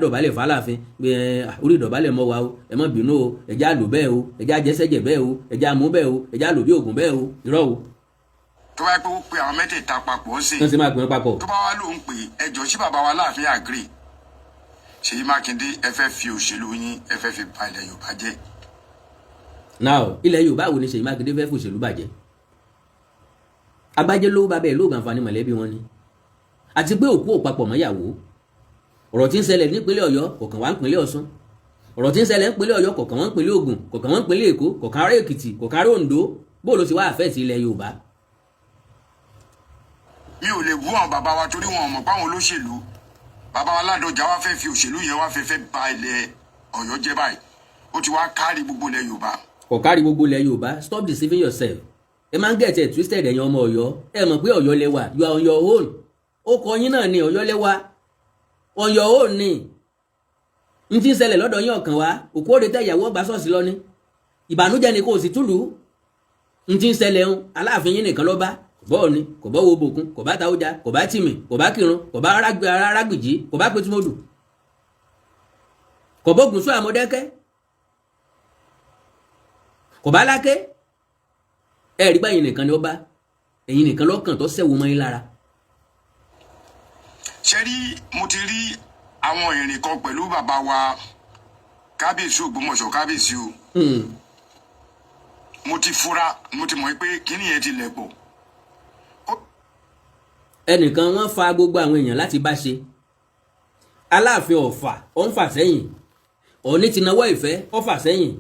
dọ̀bálẹ̀ fàlàfin orí ìdọ̀bálẹ̀ mọ́ wa o ẹ má bínú o ẹ̀já lò bẹ́ẹ̀ o ẹ̀já jẹ́sẹ̀jẹ̀ bẹ́ẹ̀ o ẹ̀já mú bẹ́ẹ̀ o ẹ̀já lò bí ògùn bẹ́ẹ̀ o irọ́ o. tó bá yẹ pé ó pe àwọn mẹ́tẹ̀ẹ̀ta papọ̀ ó sì. wọ́n sì máa pè wọ́n papọ̀. tó bá wá lóun pé ẹjọ́ sí bàbá wa láàfin àgírí Ṣèyí Mákindé ẹ fẹ́ fi òṣèlú yín ẹ fẹ́ fi ba ilẹ̀ Yorùbá jẹ́. now ilẹ̀ Yorùbá wo ni Ṣèyí Mákindé fẹ́ fòṣèlú bàjẹ́ abájẹ́ lówó bàbá ẹ̀ lóògùn àǹfààní mọ̀lẹ́bí wọn ni àti pé òkú òpapọ̀ mọ́yàwó ọ̀rọ̀ tí ń ṣẹlẹ̀ nípínlẹ̀ Ọ̀yọ́ kọ̀ọ̀kan wá ń pínlẹ̀ Ọ̀ṣun ọ̀rọ̀ tí ń ṣẹlẹ̀ nípínlẹ̀ Ọ̀yọ́ kọ̀ọ̀kan wá ń pínlẹ̀ Ògùn kọ̀ọ̀kan wá ń pínlẹ̀ Èkó kọ̀ọ̀kan ará Èkìtì kọ̀ọ̀kan ará Oǹdó bó ló ti wá àfẹ́ sí ilẹ̀ Yorùbá. mi ò lè bú àwọn bàbá wa torí wọn mọ̀ páwọn olóṣèlú bàbá wa Ládọjà wá fẹ́ fi òṣèlú yẹn wá fẹ́ ba ilẹ̀ Ọ̀yọ́ jẹ́ báyìí ó ti wá kárí gbogbo ilẹ̀ Yorùbá. kò kárí gbogbo ilẹ̀ Yorùbá stop deceiving yourself ẹ máa ń get it twisted ẹ̀yin ọmọ Ọ̀yọ́ ẹ mọ̀ pé Ọ̀yọ́ lẹ́wà you are on your own ó kọ yín náà ni Ọ̀yọ́ lẹ́wà on your own ni n ti ń ṣẹlẹ̀ lọ́dọ̀ yín ọ̀kan wá òkú òde tẹ ìyàwó ọgbà ṣọ́ọ̀ṣì lọ ní ìbànújẹ́ ni kò sì túlù n ti ń ṣẹlẹ̀ ń Aláàfin yín nìkan ló bá kò bọ́ òní kò bọ́ wo bòkun kò bá Táójà kò bá Tìmì kò bá Kírun kò bá Arágbìjí kò bá Pétúmọ́dù kò bọ́ Ògúnṣọ́ Àmọ̀dẹ́kẹ́ kò bá Láké ẹ rí báyìí nìkan ni ó bá ẹ̀yin nìkan lọ́kàn tó ṣẹ̀wò mọ́ yín lára. ṣe rí mo ti rí àwọn ìrìn kan pẹ̀lú bàbá wa kábíyèsí Ògbómọ̀ṣọ́ kábíyèsí o mo ti fura mo ti mọ̀ pé kíní yẹn ti lẹ̀ pọ̀. ẹnìkan wọ́n fa gbogbo àwọn èèyàn láti bá ṣe Aláàfin Ọ̀fà ó ń fà sẹ́yìn Ọọ̀ni ti nawọ́ ìfẹ́ ó fà sẹ́yìn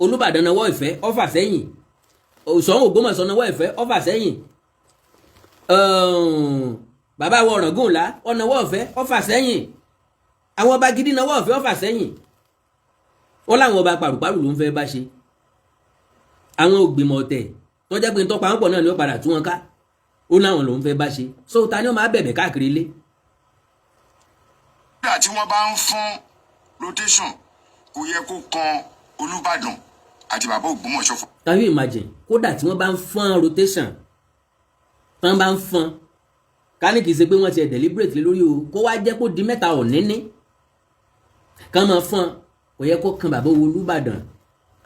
Olúbàdàn nawọ́ ìfẹ́ ó fà sẹ́yìn Ṣọ̀ún Ògbómọ̀ṣọ́ nawọ́ ìfẹ́ ó fà sẹ́yìn bàbá wa Ọ̀ràngúnlá ó nawọ́ ìfẹ́ ó fà sẹ́yìn àwọn ọba gidi nawọ́ ìfẹ́ ó fà sẹ́yìn wọ́n láwọn ọba pàrùpàrù ló ń fẹ́ bá ṣe àwọn ògbìmọ̀ ọ̀tẹ̀ tó jẹ́ pé ń tọ́pa wọn pọ̀ náà ni ó padà tú wọn ká ó láwọn ló ń fẹ́ bá ṣe so ta ni ó máa bẹ̀bẹ̀ káàkiri ilé. nígbà tí wọ́n bá ń fún rotation kò yẹ kó kan Olúbàdàn àti bàbá Ògbómọ̀ṣọ́ fún. can you imagine kódà tí wọ́n bá ń fún rotation tí wọ́n bá ń fún ká ní kì í ṣe pé wọ́n ti ẹ̀ deliberate lé lórí o kó wá jẹ́ kó di mẹ́ta ọ̀níní ká máa fún kò yẹ kó kan bàbá Olúbàdàn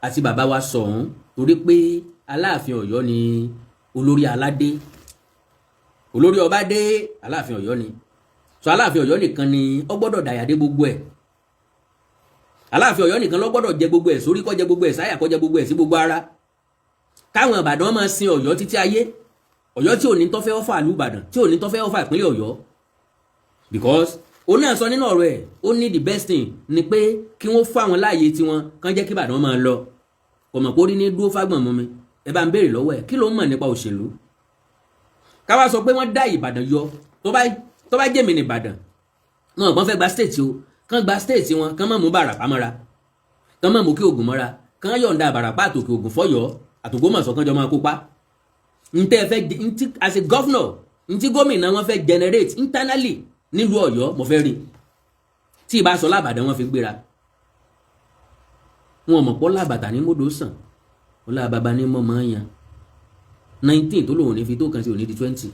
àti bàbá wa Ṣọ̀ún torí pé Aláàfin Ọ̀yọ́ ni olórí aládé olórí ọba dé Aláàfin Ọ̀yọ́ ni so Aláàfin Ọ̀yọ́ nìkan ni ó gbọ́dọ̀ dàyàdé gbogbo ẹ̀ Aláàfin Ọ̀yọ́ nìkan ló gbọ́dọ̀ jẹ gbogbo ẹ̀ sórí kó jẹ gbogbo ẹ̀ sáyà kó jẹ gbogbo ẹ̀ sí gbogbo ara káwọn Ìbàdàn máa sin Ọ̀yọ́ títí ayé Ọ̀yọ́ tí ò ní tọ́fẹ́ ọ́fà Ìbàdàn tí ò ní tọ́fẹ́ ọ́fà ìpínlẹ̀ Ọ̀yọ́ because òun náà sọ nínú ọ̀rọ̀ ẹ̀ ó ní the best thing ni pé kí wọ́n fún àwọn láàyè tiwọn kán jẹ́ kí Ìbàdàn máa lọ kò mọ̀ pé ó rí ní dúró fágbọ̀n mọ́ mi ẹ bá ń béèrè lọ́wọ́ ẹ̀ kí ló ń mọ̀ nípa òṣèlú káwá sọ pé wọ́n dá Ìbàdàn yọ tó bá jẹ́ mi ní Ìbàdàn wọn kàn fẹ́ gba state o kán gba state wọn kán má mú Bàràpá mọ́ra kán má mú kí Ògùn mọ́ra kán yọ̀ǹda Bàràpá àtòkè Ògùn fọ́yọ́ àtògbómọ̀ṣọ́ kán jọ máa kópa ntẹ́ fẹ́ ntí as a governor ntí gómìnà wọn fẹ́ generate internally nílùú Ọ̀yọ́ mo fẹ́ rí tí ìbá sọ lábàdàn wọn fi gbéra wọn mọ̀ pọ́ lábàtà ní mọ́dọ̀ sàn wọn lá bàbá ní mọ́ máa ń yan 19 tó lòun ní fi tó kan sí òní di 20.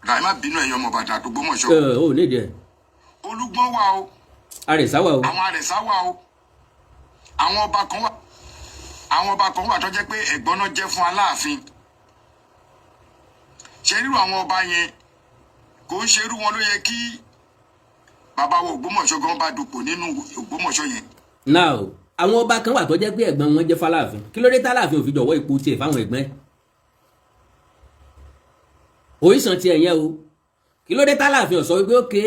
láì má bínú ẹ̀yin ọmọ Ìbàdàn àtògbómọ̀ṣọ́. ó ní ìdí ẹ̀. Olúgbọ́n wà o. Àrẹ̀sá wà o. àwọn Àrẹ̀sá wà o. àwọn ọba kan wà tó jẹ́ pé ẹ̀gbọ́n náà jẹ́ fún Aláàfin. ṣe rírú àwọn ọba yẹn kò ń ṣerú wọn ló yẹ kí bàbá wo Ògbómọ̀ṣọ́ gan bá dupò nínú Ògbómọ̀ṣọ́ yẹn. now àwọn ọba kan wà tó jẹ́ pé ẹ̀gbọ́n wọn jẹ́ f'Aláàfin kí ló dé t'Aláàfin ò fi jọ̀wọ́ ipò tiẹ̀ fáwọn ẹ̀gbọ́n ẹ̀ òyìnbó tiẹ̀ yẹn o kí ló dé t'Aláàfin ò sọ wípé ókè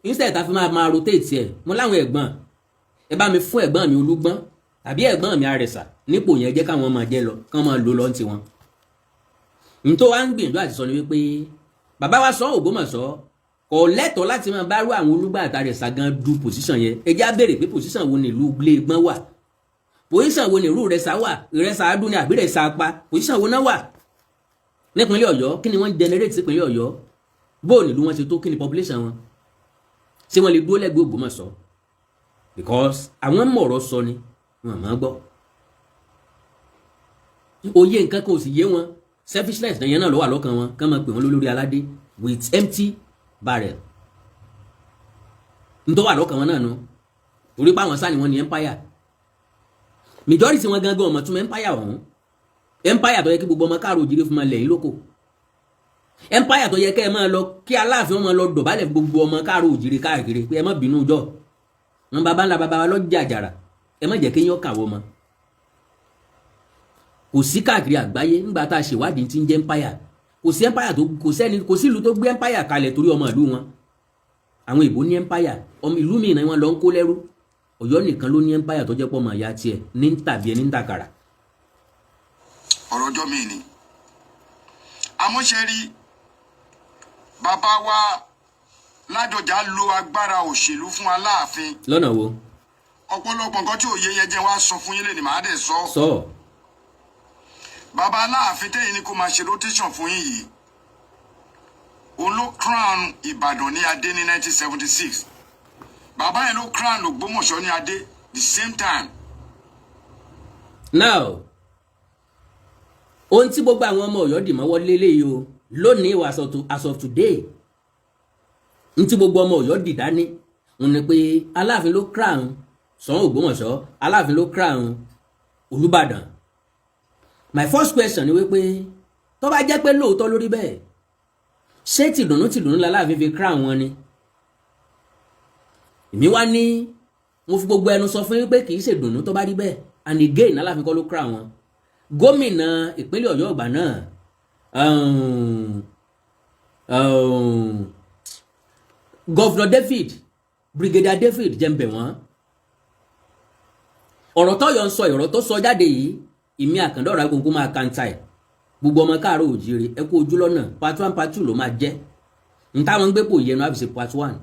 instead ta fi máa rotate ẹ̀ mo láwọn ẹ̀gbọ́n ẹ bá mi fún ẹ̀gbọ́n mi Olúgbọ́n tàbí ẹ̀gbọ́n mi Àrẹ̀sà nípò yẹn jẹ́ káwọn máa jẹ́ lọ kán máa lò lọ́n tiwọn ntọ́ wa ń gbìyànjú àti sọ ni wípé bàbá wa sọ Ògbómọ̀ṣọ́ kò lẹ́tọ̀ọ́ láti máa bá rú àwọn Olúgbọ́n àti Àrẹ̀sà gan du position yẹn ẹ já béèrè pé position wo ni ìlú Gbọ́n wà position wo ni ìlú Ìrẹsà wà Ìrẹsà adún ni àbí Ìrẹsà apá position wo náà wà nípínlẹ̀ Ọ̀yọ́ kí ni wọ́n generate sípínlẹ̀ Ọ̀yọ́ bó nílùú wọn ṣe tó kí ni population wọn ṣé wọ́n lè dúró lẹ́gbẹ̀ẹ́ Ògbómọ̀ṣọ́ because àwọn mọ̀ọ́rọ̀ sọ ni wọn máa gbọ́ òye nǹkan kan ò sì yé wọn selfishness yẹn náà ló wà lọ́kàn wọn kán máa pè wọ́n lórí aládé with empty barrel n tó wà lọ́kàn wọn náà nu torí pé àwọn sáà ni wọ́n ní empire majority wọn gangan ọmọ tún empire ọ̀hún empire tó yẹ kí gbogbo ọmọ káàró òjìrè fún ma lẹ́yìn lóko empire tó yẹ kẹ́ ẹ máa lọ kí Aláàfin wọn máa lọ dọ̀bálẹ̀ gbogbo ọmọ káàró òjìrè káàkiri pé ẹ má bínú jọ wọn bàbá ńlá bàbá wa lọ́jà àjàrà ẹ má jẹ́ kéèyàn kàwọ́ mọ́ kò sí káàkiri àgbáyé nígbà tá a ṣèwádìí tí ń jẹ́ empire kò sí empire tó kò sí ìlú tó gbé empire kalẹ̀ torí ọmọ ìlú wọn àwọn ìbò ní empire ọmọ ìlú mìíràn wọn lọ ń kó lẹ́rú Ọ̀yọ́ nìkan ló ní empire tó jẹ́ pọ̀ mọ́ ìyá tiẹ̀ ní ń tàbí ẹni ń tàkàrà. ọ̀rọ̀ ọjọ́ mi ni àmọ́ ṣe rí bàbá wa Ládọjà lo agbára òṣèlú fún Aláàfin. lọ́nà wo. ọ̀pọ̀lọpọ̀ nǹkan tí òye yẹn jẹ́ wá sọ fún yín lè ní màá dẹ̀ sọ. sọ. bàbá Aláàfin tẹ́yìn ní kó máa ṣe rotation fún yín yìí òun ló crown Ìbàdàn ní adé ní 1976 bàbá yẹn ló crown Ògbómọ̀ṣọ́ ní adé the same time. now ohun tí gbogbo àwọn ọmọ Ọ̀yọ́ dì mọ́wọ́ lélẹ́yìí o lónìí as of today n tí gbogbo ọmọ Ọ̀yọ́ dì dání òun ni pé Aláàfin ló crown Ṣọ̀ún Ògbómọ̀ṣọ́ Aláàfin ló crown Olúbàdàn. My first question ni wípé tó bá jẹ́ pé lóòótọ́ lórí bẹ́ẹ̀ ṣé tìdùnnú l'Aláàfin fi crown wọn ni èmi wá ní mo fi gbogbo ẹnu sọ fún yín pé kì í ṣe dùnnú tó bá rí bẹ́ẹ̀ and again Aláàfin kọ́ ló crown wọn gómìnà ìpínlẹ̀ Ọ̀yọ́ ọgbà náà Governor David Brigadier David jẹ́ǹbẹ̀ wọ́n ọ̀rọ̀ tọ́yọ̀ ń sọ ọ̀rọ̀ tó sọ jáde yìí ìmí àkàndọ̀rọ̀ agogo máa kanta ẹ̀ gbogbo ọmọ káàró òjìrè ẹ kú ojú lọ́nà part 1 part 2 ló máa jẹ́ n táwọn ń gbé pò yẹnu àfìsí part 1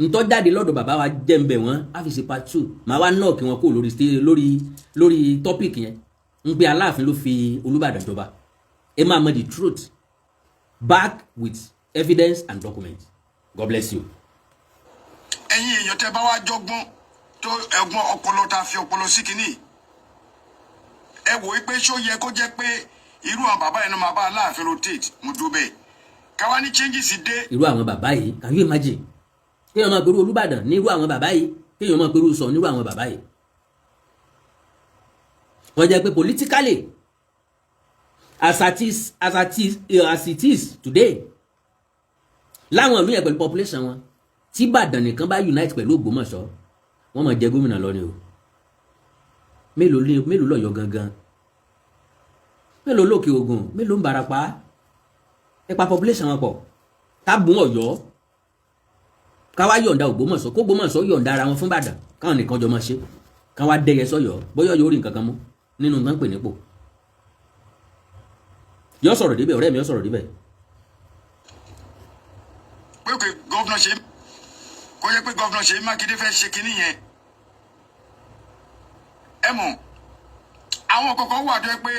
n tó jáde lọ́dọ̀ bàbá wa jẹ́ǹbẹ̀ wọ́n àfìsí part 2 màá wá náà kí wọ́n kó lórí topic yẹn ń pe Aláàfin ló fi Olúbàdàn jọba ẹ máa mọ the truth back with evidence and documents. God bless you. ẹ̀yin èèyàn tẹ́ bá wá jọgbọ́n tó ẹ̀gbọ́n ọpọlọ tá a fi ọpọlọ sí kínní ẹ wò ó pé ṣó yẹ kó jẹ́ pé irú àwọn bàbá yẹn náà máa bá Aláàfin rotate mo dúró bẹ́ẹ̀ káwá ní changes dé. irú àwọn bàbá yìí can you imagine kéèyàn máa pẹ̀lú Olúbàdàn ní irú àwọn bàbá yìí kéèyàn máa pẹ̀lú sọ ní irú àwọn bàbá yìí wọ́n jẹ́ pé politically as it is today láwọn ìlú yẹn pẹ̀lú population wọn tí Ìbàdàn nìkan bá unite pẹ̀lú Ògbómọ̀ṣọ́ wọ́n máa jẹ gómìnà lọ ni o mélòó lọ́yọ́ gangan mélòó lókè Ògùn mélòó ń Ìbàràpá ẹ̀pà population wọn pọ̀ ká bùn Ọ̀yọ́ ká wá yọ̀ǹda Ògbómọ̀ṣọ́ kó Ògbómọ̀ṣọ́ yọ̀ǹda ara wọn fún Ìbàdàn káwọn nìkan jọ máa ṣe ká wá dẹ́yẹ sọ́yọ́ bóyá yóò rí nǹkan kan mú nínú tán pè nípò yọ sọ̀rọ̀ débẹ̀ ọ̀rẹ́ mi yọ sọ̀rọ̀ débẹ̀. pé kò gọ́vnà ṣe kó yẹ pé gọ́vnà Ṣèyí Mákindé fẹ́ ṣe kinní yẹn ẹ mọ̀ àwọn kọ̀ọ̀kan wà tó yẹ pé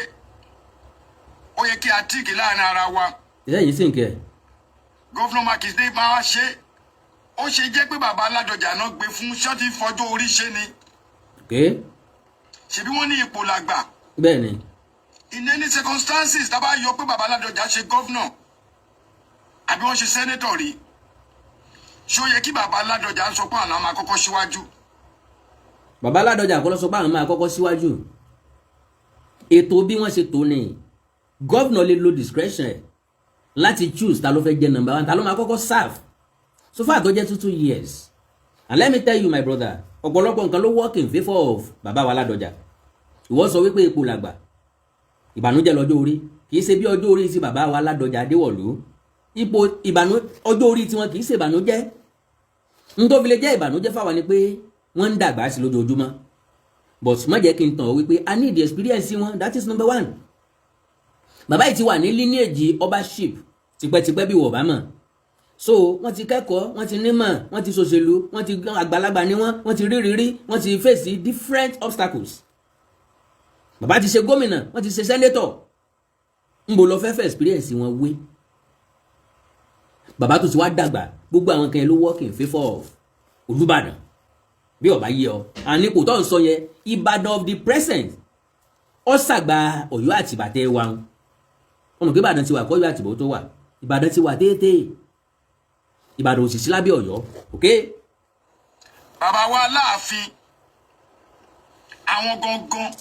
ó yẹ kí a tíìkì láàrin ara wa. ìyá yìí sì ń kẹ́ ẹ̀. gọ́vnà Mákindé máa ṣe ó ṣe jẹ́ pé bàbá Ládọjà náà gbé fún ṣọ́ọ̀tì fọjọ́ orí ṣe ni. ṣebí wọ́n ní ipò làgbà. bẹ́ẹ̀ ni. in any circumstances tá a bá yọ pé bàbá Ládọjà ṣe gọ́vnà àbí wọ́n ṣe sẹ́nẹ́tọ̀ rí ṣó yẹ kí bàbá Ládọjà sọ pé àwọn máa kọ́kọ́ síwájú. bàbá Ládọjà kọ́ ló sọ pé àwọn máa kọ́kọ́ síwájú ètò bí wọ́n ṣe tó ní gọ́vnà lè lo discretion ẹ̀ láti choose ta ló fẹ́ jẹ́ number 1 ta ló máa kọ́kọ́ serve so far tó jẹ́ 2 years and let me tell you my brother ọ̀pọ̀lọpọ̀ nǹkan ló work in favour of bàbá wa Ládọjà ìwọ sọ wípé ipò làgbà ìbànújẹ́ lọ́jọ́ orí kì í ṣe bí ọjọ́ orí sí bàbá wa Ládọjà Adéwọ̀lú ipò ọjọ́ orí tiwọn kì í ṣe ìbànújẹ́ n tó fi lè jẹ́ ìbànújẹ́ fáwa ni pé wọ́n ń dàgbà sí lójoojúmọ́ but má jẹ́ kí n tàn wípé I need the experience wọn that is number 1 bàbá yìí ti wà ní lineage ọbaṣip tipẹ́tipẹ́ bí wọ́n bá mọ̀ so wọ́n ti kẹ́kọ̀ọ́ wọ́n ti nímọ̀ wọ́n ti ṣòṣèlú wọ́n ti àgbàlagbà ní wọ́n ti rírí wọ́n ti face different obstacles bàbá ti ṣe gómìnà wọ́n ti ṣe sẹ́nétọ̀ ń bò lọ fẹ́fẹ́ experience wọn wé bàbá tó ti wá dàgbà gbogbo àwọn kan yẹn ló work in favour of Olúbàdàn bí ọba yé ọ àní kò tó ń sọ yẹn Ìbàdàn of the present ọ ṣàgbà Ọ̀yọ́ Àtìbà tẹ wa ọmọ kí Ìbàdàn ti wà kọ́ Ọ̀yọ́ Àtìbà tó wà Ìbàdàn ti wà téèté Ìbàdàn òsì sí lábẹ́ Ọ̀yọ́ ok. bàbá wa Aláàfin àwọn gangan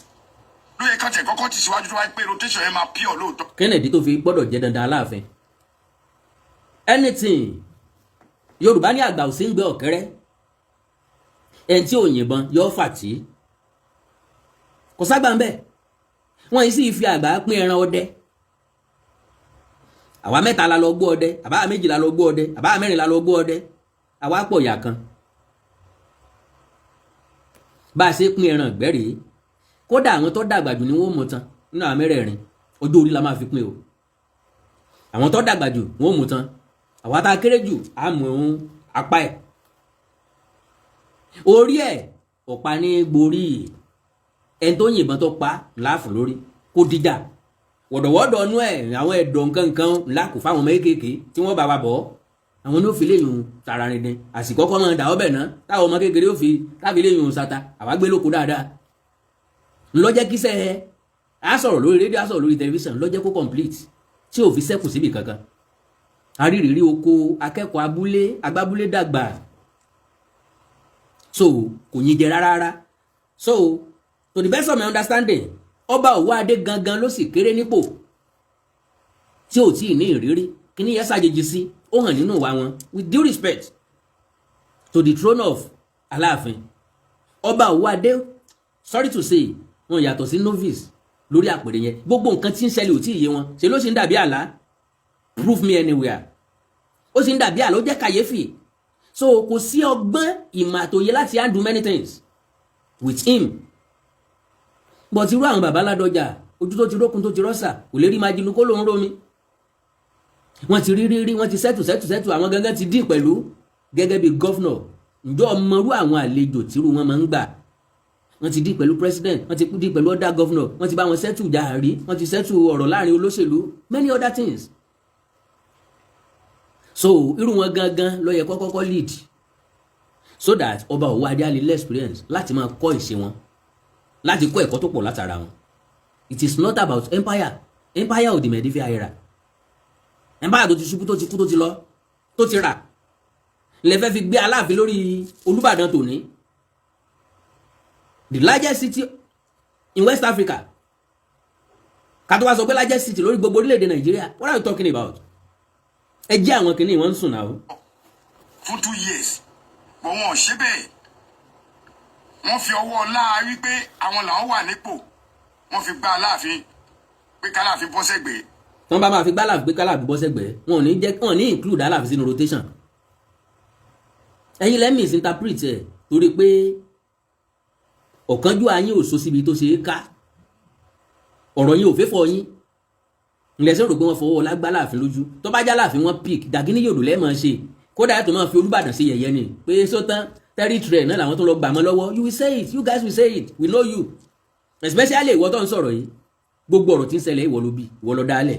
ló yẹ ká tẹ̀ kọ́kọ́ ti síwájú tó wáyé pé rotation yẹn máa pure lóòótọ́. Kennedy tó fi gbọ́dọ̀ jẹ́ dandan Aláàfin anything Yorùbá ní àgbà ò sí ń gbé ọ̀kẹ́rẹ́ ẹni tí ò yìnbọn yóò fàtí kò ságbà ń bẹ̀ wọ́n yìí sì fi àgbà pín ẹran ọdẹ àwa mẹ́ta la lọ gbọ́ ọdẹ àbá méjì la lọ gbọ́ ọdẹ àbá mẹ́rin la lọ gbọ́ ọdẹ àwa pọ̀ ìyà kan bá a ṣe pín ẹran ìgbẹ́rìí kódà àwọn tó dàgbà jù ni wọ́n mú tán nínú àwọn mẹ́rẹ̀ẹ̀rin ọjọ́ orí la máa fi pín o àwọn tó dàgbà jù wọ́n mú tán àwa tá a kéré jù á mú apá ẹ̀ orí ẹ̀ ọ̀pá ní gborí ẹni tó yìnbọn tó pa láàfún lórí kó dìjà wọ̀dọ̀wọ́dọ̀ ọnú ẹ̀ àwọn ẹ̀dọ̀ nǹkan ńlá kò fáwọn ọmọ kéékèèké tí wọ́n bá wa bọ̀ àwọn ní ó fi léyìn tara rìn dín àsìkò kọ́ máa dà ọ́ bẹ̀ náà táwọn ọmọ kékeré ó fi láfi léyìn sata àwa gbé lóko dáadáa ńlọ́jẹ́ kíṣẹ́ ẹ á sọ̀rọ̀ lórí rédíò á sọ̀rọ̀ lórí tẹlifíṣàn ńlọ́jẹ́ kó complete tí ò fi sẹ́kù síbi kankan arírìírí oko akẹ́kọ̀ọ́ abúlé agbábúlé dàgbà so kò yín jẹ rárá so to the best of my understanding ọba Òwòadé gangan ló sì kéré nípò tí ò tí ì ní ìrírí kí ni yẹn ṣàjèjì sí ó hàn nínú ìwà wọn with due respect to the throne of Aláàfin ọba Òwòadé sorry to say wọn yàtọ̀ sí novice lórí àpèrè yẹn gbogbo nǹkan tí ń ṣẹlẹ̀ ò tí ì yé wọn ṣe ló sì ń dàbí àlá prove me anywhere ó sì ń dàbí àlá ó jẹ́ kàyéfì so kò sí ọgbọ́n ìmọ̀ àtòyé láti handle many things with him but irú àwọn bàbá Ládọjà ojú tó ti rókun tó ti rọ́ṣà kò lè rí máa jinú kó lóun rómi wọ́n ti rí wọ́n ti sẹ́tù àwọn gangan ti dín pẹ̀lú gẹ́gẹ́ bí gọ́fúnọ̀ ǹjọ́ ọmọrú àwọn àlejò tírú wọn máa ń gbà wọ́n ti dín pẹ̀lú president wọ́n ti dín pẹ̀lú other governor wọ́n ti bá wọn sẹ́tù jàrí wọ́n ti sẹ́tù ọ̀rọ̀ láàrin olóṣèlú many other things so irú wọn gangan ló yẹ kọ́kọ́ lead so that ọba Òwòadé á lè less experience láti máa kọ́ ìṣe wọn láti kọ́ ẹ̀kọ́ tó pọ̀ látara wọn it is not about empire of the medieval era empire tó ti ṣubú tó ti kú tó ti lọ tó ti rà lè fẹ́ fi gbé Aláàfin lórí Olúbàdàn tòní the largest city in West Africa kátó wá sọ pé largest city lórí gbogbo orílẹ̀-èdè Nàìjíríà what are you talking about ẹ jẹ́ àwọn kìnìún wọn ń sùn náà. fún 2 years bọ́ wọn ò ṣe bẹ́ẹ̀ wọ́n fi ọwọ́ ọlá wípé àwọn làwọn wà nípò wọ́n fi gba Aláàfin pé k'Aláàfin bọ́ sẹ́gbẹ̀ẹ́. tí wọ́n bá máa fi gbá Aláàfin pé k'Aláàfin bọ́ sẹ́gbẹ̀ẹ́ wọn ò ní include Aláàfin sínú rotation ẹ̀yin lẹ́mìí misinterpret ẹ̀ torí pé ọ̀kánjú ayé ò so síbi tó ṣe é ká ọ̀rọ̀ yín ò fẹ́ fọ yín ńlẹ́sẹ̀ rò pé wọ́n fọwọ́ lágbá Aláàfin lójú tó bá já Aláàfin wọn pick dàgínní yòdò lẹ́ẹ̀mọ́ ṣe kódà yàtọ̀ máa fi Olúbàdàn ṣe yẹ̀yẹ́ ni pé sótán territory náà làwọn tó lọ gbà mọ́ lọ́wọ́ you will say it you guys will say it we know you especially ìwọ tó ń sọ̀rọ̀ yìí gbogbo ọ̀rọ̀ tí ń ṣẹlẹ̀ ìwọ ló bí ìwọ ló dálẹ̀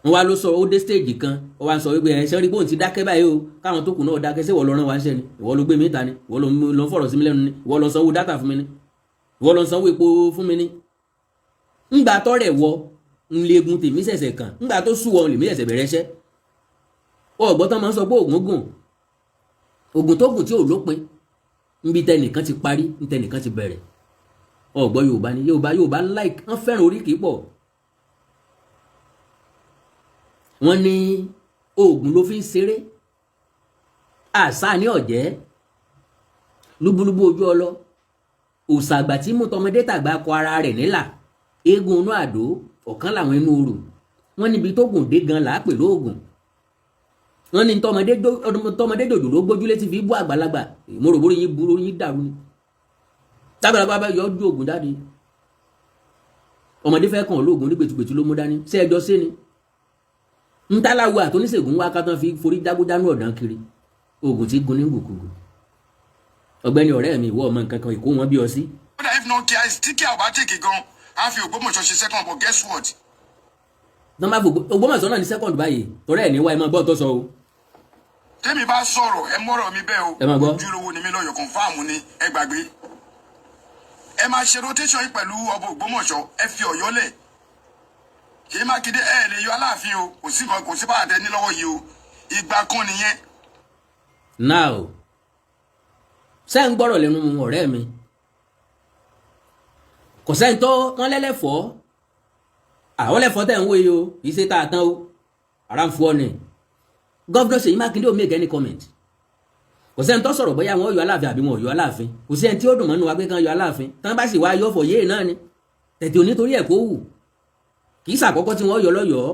wọn wá ló sọ ó dé stage kan ó wá ń sọ wípé ẹ̀ṣẹ́ rí bóun ti dákẹ́ báyìí o káwọn tó kù náà dákẹ́ sí ìwọ ló rán wa ń ṣẹ́ ni ìwọ ló gbé mi ta ni ìwọ ló ń fọ̀rọ̀ sí mi lẹ́nu ni ìwọ ló ń sanwó dátà fún mi ni ìwọ ló ń sanwó epo fún mi ni ńgbà tọ́rẹ̀ wọ ńlẹ́gun tèmi ṣẹ̀ṣẹ̀ kàn ńgbà tó sú wọn lèmi ṣẹ̀ṣẹ̀ bẹ̀rẹ̀ ṣẹ́ ọ̀gbọ́n tán máa ń sọ pé ògùn tó gùn tí ò lópin níbi tẹnìkan ti parí ní tẹnìkan ti bẹ̀rẹ̀ ọ̀gbọ́n Yorùbá ni Yorùbá like wọ́n fẹ́ràn oríkì pọ̀ wọ́n ní oògùn ló fi ń ṣeré àṣà ní ọ̀jẹ́ lúbúlúbú ojú ọlọ òòṣà àgbà tí mú tọmọdé tàgbà kọ ara rẹ̀ nílà eégún inú àdó ọ̀kan làwọn inú orò wọ́n níbi tó gùn dé gan làá pè lóògùn wọ́n ní tọmọdé dòdò ló gbójúlé ti fi bú àgbàlagbà mo rò bórí yín burú yín dàrú ni tábìlàgbà bá yọ ojú ògùn jáde ọmọdé fẹ́ kàn lóògùn ní gbètùgbètù ló mú dání ṣé ẹjọ́ sí ni ntàláwo àtúníṣègùn wá kátán fi forí jágójánú ọ̀dàn kiri oògùn tí gun ní gbùkúgbù ọ̀gbẹ́ni ọ̀rẹ́ mi ìwọ ọmọ nǹkan kan ìkó wọn bí ọ sí. if not care tí kí àbá tèké gan á fi Ògbómọ̀ṣọ́ ṣe second but guess what. tọ́ máa fò Ògbómọ̀ṣọ́ náà ní second báyìí tọ́rẹ́ ẹ̀ ní wá ẹ máa gbọ́ tó sọ o. tẹ́mi bá sọ̀rọ̀ ẹ mọ́rọ̀ mi bẹ́ẹ̀ o ẹ máa gbọ́ ojúlówó ni mi lọ́yọ̀ confam ni ẹ gbàgbé ẹ máa ṣe rotation yìí pẹ̀lú ọba Ògbómọ̀ṣọ́ ẹ fi Ọ̀yọ́ lẹ̀ kì í Mákindé ẹ lè yọ Aláàfin o kò sí nǹkan kò sí báyà tẹ ní lọ́wọ́ yìí o ìgbà kan nìyẹn. now ṣé ń gbọ́rọ̀ lẹ́nu ọ̀rẹ́ mi kò sẹ́ni tó wọ́n lẹ́lẹ́fọ́ àwọn lẹ́fọ́ tẹ̀ ń wé o kì í ṣe tá a tán o ara ń fọ́ ni gọ́vnọ̀ Ṣèyí Mákindé ò make any comment kò sẹ́ni tó sọ̀rọ̀ bóyá wọn yọ Aláàfin àbí wọn ò yọ Aláàfin kò sẹ́ni tí ó dùn mọ́nú wa pé kán yọ Aláàfin tán bá sì wá yọ fọ̀ yéè náà ni tẹ̀tẹ̀ ò nítorí ẹ̀ kó wù kì í ṣàkọ́kọ́ tí wọ́n yọ lọ́yọ̀ọ́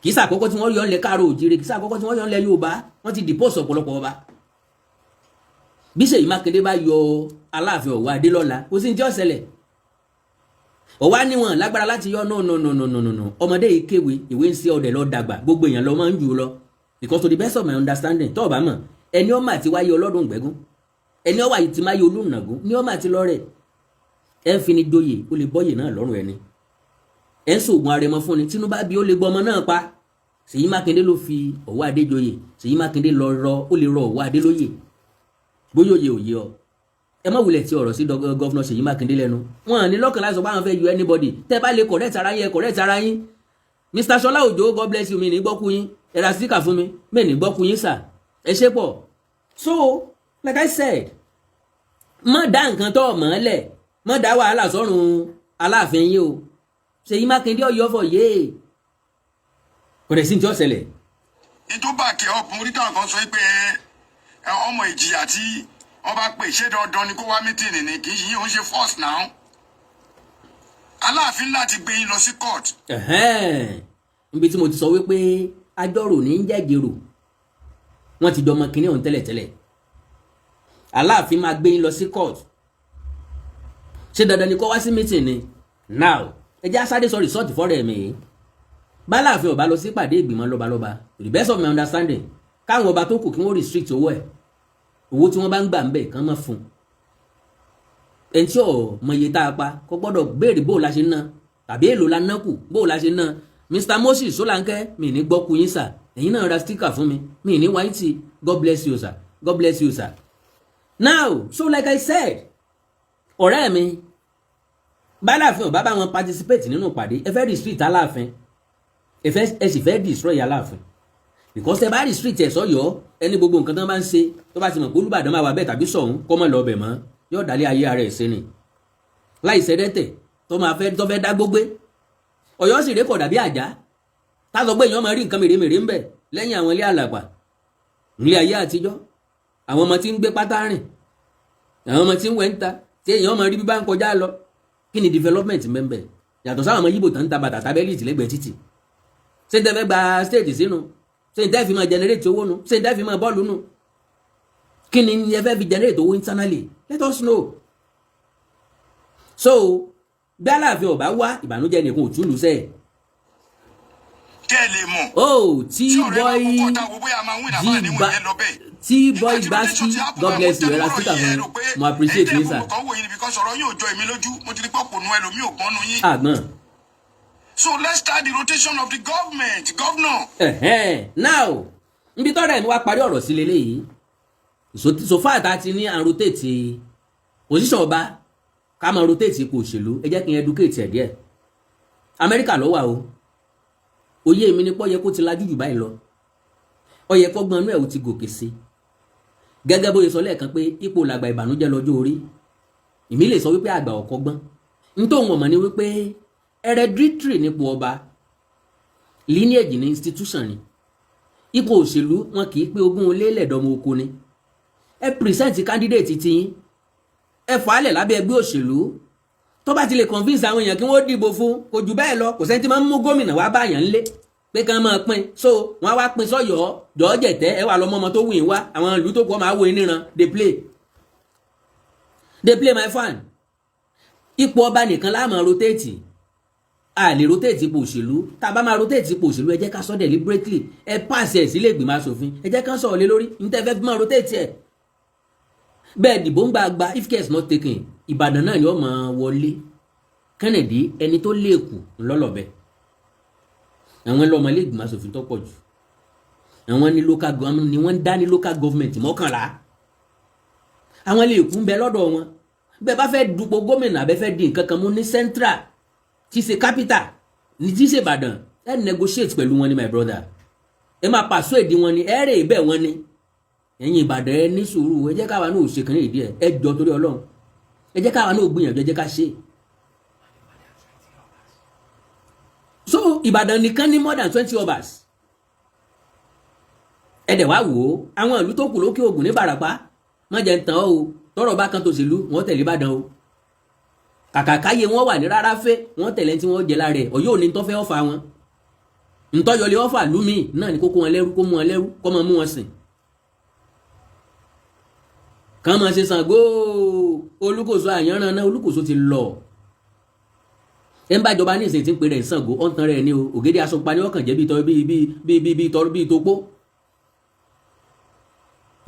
kì í ṣàkọ́kọ́ tí wọ́n yọ ńlẹ̀ Káàárọ̀ Oòjíire kì í ṣàkọ́kọ́ tí wọ́n yọ ńlẹ̀ Yorùbá wọ́n ti dìpọ́sì ọ̀pọ̀lọpọ̀ ọba bí Ṣèyí Mákindé bá yọ Aláàfin Ọ̀wọ́ Adélọ́lá kò sí ní tí ó ṣẹlẹ̀ ọwá níwọ̀n lágbára láti yọ no ọmọdé yìí kéwì ìwé ń sí ọdẹ lọ dàgbà gbogbo èèyàn lọ máa ń jù lọ because to the best of my understanding tó o bá mọ̀ ẹni ọmọ àti wáyé ọlọ́dún gbẹ́gún ẹni ọwà yìí ti máa yọ olùnàgún ní ọmọ àti lọ́rẹ̀ ẹ ń fi ni joyè ó lè bọ́yè náà lọ́rùn ẹni ẹ ń sògùn arẹmọ fún ni Tinubu bí ó lè gbọ́ ọmọ náà pa Ṣèyí Mákindé ló fi Ọ̀wọ́ Adé joyè Ṣèyí Mákindé ó lè rọ Ọ̀wọ́ Adé lóyè bóyá òye òye ọ ẹ má wulẹ̀ tí ọ̀rọ̀ sí gọ́vnọ̀ Ṣèyí Mákindé lẹ́nu wọn ní lọ́kàn láti sọ pé àwọn fẹ́ yọ anybody tẹ́ bá lè correct ara yín ẹ correct ara yín Mr. Ṣọlá Òjó God bless you mi ní gbọ́kú yín ẹ ra síkà fún mi mi ní gbọ́kú yín sà ẹ ṣe pọ̀ so like I said má dá nǹkan tó mọ̀ ọ́ lẹ̀ má dá wàhálà sọ́run Aláàfin yín o Ṣèyí Mákindé ọ̀yọ́ fọ̀ yéé kò dẹ̀ sí ní tí ó ṣẹlẹ̀. ètò báàkì ọkùnrin orí táwọn kan sọ pé ọmọ ìjìyà tí wọ́n bá pè ṣé dandan ni kó wá mítìnì ni kì í ṣe yín ó ń ṣe force now Aláàfin láti gbé yín lọ sí court. níbi tí mo ti sọ wípé ajọ́rò ní ń jẹ́jẹ̀rò wọ́n ti dọmọ kínní ọ̀hún tẹ́lẹ̀tẹ́lẹ̀ Aláàfin máa gbé yín lọ sí court ṣé dandan ni kó wá sí mítìnì now ẹ jẹ́ asáré sọ rìsọ́ọ̀tì fọ́rẹ̀ mi báláàfin ọba lọ sí pàdé ìgbìmọ̀ lọ́balọ́ba to the best of my understanding káwọn ọba tó kù kí wọ́n restrict owó ẹ̀ owó tí wọ́n bá ń gbà ń bẹ̀ kán mọ́ fún ẹni tí ò mọ iye tá a pa kó gbọ́dọ̀ béèrè bó la ṣe ná tàbí èlò la ná kù bó la ṣe ná Mr. Moses Sólánkẹ́ mi ní gbọ́ ku yín sà ẹ̀yin náà ra sticker fún mi ní wáìtì God bless you sir God bless you sir now so like I said ọ̀rẹ́ mi báláàfin ọba bá wọn participate nínú ìpàdé ẹ fẹ́ restrict Aláàfin ẹ sì fẹ́ destroy Aláàfin because ẹ bá restrict ẹ sọ́yọ́ ẹni gbogbo nǹkan tó bá ń ṣe tó bá ti mọ̀ pé Olúbàdàn máa wà bẹ́ẹ̀ tàbí Ṣọ̀ún kọ́ mọ́ lọ ọbẹ̀ mọ́ yóò dálé ayé ara ẹ̀ sí ni láì sẹ́dẹ́tẹ̀ tó fẹ́ dá gbógbé Ọ̀yọ́ sì rékọ̀ dàbí àjá tá sọ pé èèyàn máa rí nǹkan mèremère ń bẹ̀ lẹ́yìn àwọn ilé àlàpà ilé ayé àtijọ́ àwọn ọmọ tí ń gbé pátá rìn àwọn ọmọ tí ń wẹ̀ ń ta tí èèyàn máa rí bí bá ń kọjá lọ kí ni development mẹ́mbẹ̀ yàtọ̀ sáwọn ọmọ Yíbò tó ń ta bàtà tábẹ́lì tìlẹ́gbẹ̀ẹ́ títì ṣé ń tẹ́fẹ́ gba stage sínú ṣé ń tẹ́ fi máa generate owó nu ṣé ń tẹ́ fi máa bọ́ọ̀lù nu kí ni ẹ fẹ́ fi generate owó internally let us know so bí Aláàfin ọba wá ìbànújẹ́ nìkan ò tún lù sẹ́ẹ̀. kẹ́ ẹ lè mọ̀. T-boy Gbasky God bless you ẹ̀rọ síkà fún mi mo appreciate yín sir. àgbọn. So let's start the rotation of the government, governor. Now nbí tọ́rọ̀ ẹ̀ mi wá parí ọ̀rọ̀ sí leléyìí so far tá ti ní à ń rotate position ọba ká máa rotate ipò òṣèlú ẹ jẹ́ kí n educate ẹ̀ díẹ̀ Amẹ́ríkà ló wà o òye mi ni pọ́ yẹ kó ti lajú jù báyìí lọ ó yẹ kọ́gbọ́n inú ẹ̀ ò ti gòkè sí gẹ́gẹ́ bó ṣe sọ lẹ́ẹ̀kan pé ipò làgbà ìbànújẹ́ lọ́jọ́ orí ìmí lè sọ wípé àgbà ọ̀kọ́gbọ́n nítorí wọn mọ̀ ní wípé hereditary nípò ọba lineage ní institution ni ipò òṣèlú wọn kì í pé ogún olélẹ̀dọ́mọ oko ni ẹ present candidate ti yín ẹ fàálẹ̀ lábẹ́ ẹgbẹ́ òṣèlú tó bá ti lè convince àwọn èèyàn kí wọ́n dìbò fún kò jù bẹ́ẹ̀ lọ kò sẹ́ni tí máa ń mú gómìnà wá báyàn ńlé pé kán máa pín so wọ́n wá pín sọ́yọ́ jọ́ọ́jẹ̀tẹ́ ẹ wà lọ́mọ ọmọ tó wù yín wá àwọn ìlú tó kọ́ máa wo níran they play my fan ipò ọba nìkan la máa rotate a lè rotate ipò òṣèlú tá a bá máa rotate ipò òṣèlú ẹ jẹ́ ká sọ deliberately ẹ pass ẹ̀ sílé ìgbìmọ̀ asòfin ẹ jẹ́ ká sọ̀rọ̀ lé lórí níta ẹ fẹ́ fi máa rotate ẹ̀ bẹ́ẹ̀ dìbò ń gbàgbà if care is not taken Ìbàdàn náà ni ó máa wọlé Kennedy ẹni tó léèkù ńlọ́lọ́bẹ àwọn ẹlọ́mọ ilé ìgbìmọ̀ asòfin tó pọ̀ jù àwọn ní local government ni wọ́n ń dá ní local government mọ́kànlá àwọn léèkù ń bẹ lọ́dọ̀ wọn bẹ́ẹ̀ bá fẹ́ dupò gómìnà abẹ́ fẹ́ di nǹkan kan mú ní central tí ṣe capital ní tí ṣe Ìbàdàn ẹ negotiate pẹ̀lú wọn ni my brother ẹ máa persuade wọn ni ẹ rè bẹ́ẹ̀ wọn ni ẹ̀yin Ìbàdàn ẹ ní sùúrù, ẹ jẹ́ káwa náà ò ṣe kàn ní ìdí ẹ jọ torí Ọlọ́run, ẹ jẹ́ káwa náà gbìyànjú, ẹ jẹ́ ká ṣe. So Ìbàdàn nìkan ní more than 20 obas. Ẹ dẹ̀ wá wò ó, àwọn ìlú tó kù lókè Ògùn ní Ìbàràpá má jẹ́ ń tàn ọ́ o, tọ́rọ̀ bá kan tòṣèlú wọ́n tẹ̀lé Ìbàdàn o. Kàkà káyé wọn wà ní rárá fẹ́ wọ́n tẹ̀lé tí wọ́n jẹ lára ẹ̀, Ọ̀yọ́ ò ní tó fẹ́ ọ̀fà wọn. Ntọ́jọ́lé ọ̀fà lúmi náà ni kókó wọn lẹ́rú, kó mú wọn lẹ́rú, kó máa mú wọn sìn. Kàn máa ṣe Ṣàngó Olúkòso àyànràn náà, Olúkòso ti lọ. Ẹ ń bá ìjọba ní ìsìn tí ń pè rẹ̀ ń Ṣàngó ọ̀ ń tan rẹ̀ ní o, ògèdè aṣọpa ni ọkàn jẹ́ bíi topó.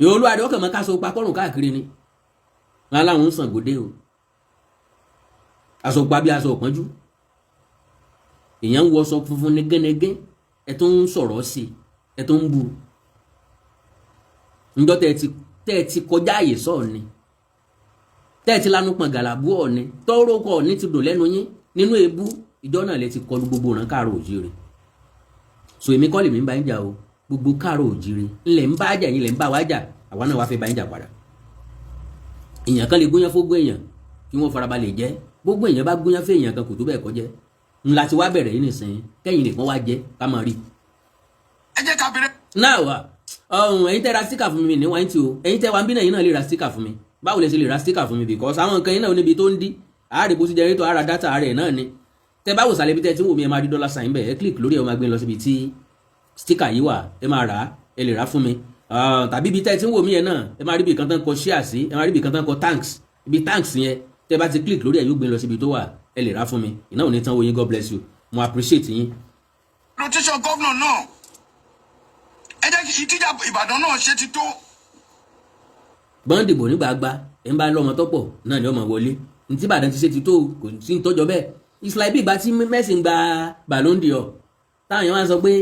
Ìhòòlù àdé ọkàn mọ́ ká so pa kọ́rùn káàkiri ni. Wọn aláwọn ń Ṣàngó dé o. Aṣọpa bí aṣọ òpọ́njú. Èèyàn ń wọṣọ funfun ní gẹ́nẹ́gẹ́, ẹ tó ń sọ̀rọ̀ sí i, ẹ tó ń bu. Ǹjọ́ tẹ́ ẹ ti kọjá àyè sọ̀ọ́ ni. Tẹ́ ẹ ti lanu pọ̀n gàlàbú ọ̀ni, tọ́rọ̀ kọ̀ ní ti dùn lẹ́nu yín nínú ebú, ìjọ náà lẹ ti kọlu gbogbo ìran Káàárọ̀ Oòjíire. So èmi kọ́ lèmi ń bá ń jà o, gbogbo Káàárọ̀ Oòjíire ńlẹ̀ ń bá jà yín lẹ̀ ń bá wá jà, àwa náà wá fẹ́ bá ń jà padà. Èèyàn kan lè gúnyán fógún èèyàn kí wọ́n farabalẹ̀ jẹ́, gbogbo èèyàn bá gúnyán fún èèyàn kan kò tó bẹ́ẹ̀ kọjẹ́. Ńlá ti wá bẹ̀rẹ̀ yìí nìsín, kẹ́yìn nìkan wá jẹ́ ká máa rí. Ẹ jẹ́ ká bẹ̀rẹ̀. Náà wà ẹ̀yin tẹ́ ra sticker fún mi ní wáyé tí o, ẹ̀yin tẹ́ wá ń bí náà yín náà lè ra sticker fún mi. Báwo lẹ ṣe lè ra sticker fún mi, because àwọn nǹkan yín náà níbi tó ń dí àárẹ̀ bó ti jẹrẹ́tọ̀ ara dátà àárẹ̀ náà ni. Tẹ́ bá wò sàlẹ̀ bí tẹ́ tí ń wò mí ẹ máa rí $sign bẹ́ẹ̀, ẹ click lórí ẹ máa gbé lọ síbi tí sticker yìí wà, ẹ máa rà á, ẹ lè rà fún mi. Tàbí ibi tẹ́ tí ń wò mí yẹn náà ẹ máa rí ibi kan tán kọ share sí, ẹ máa rí ibi kan tán kọ thanks, ibi thanks yẹn tẹ́ bá ti click lórí ẹ yóò gbé lọ síbi tó wà, ẹ lè rà fún mi. Ìná ò ní tán wo yín, God bless you, mo appreciate yín. Rotation governor náà ẹ jẹ́ kí ìtìjà Ìbàdàn náà ṣe ti tó. Bọ́ǹdìbò nígbàgbà ẹ̀ ń bá lọ́mọ tọ́pọ̀ náà ni ọmọ wọlé, ní tí Ìbàdàn ti ṣe ti tó kò sí ń tọ́jọ́ bẹ́ẹ̀. It's like bí ìgbà tí Messi ń gba Ballon d'Or táwọn èèyàn máa sọ pé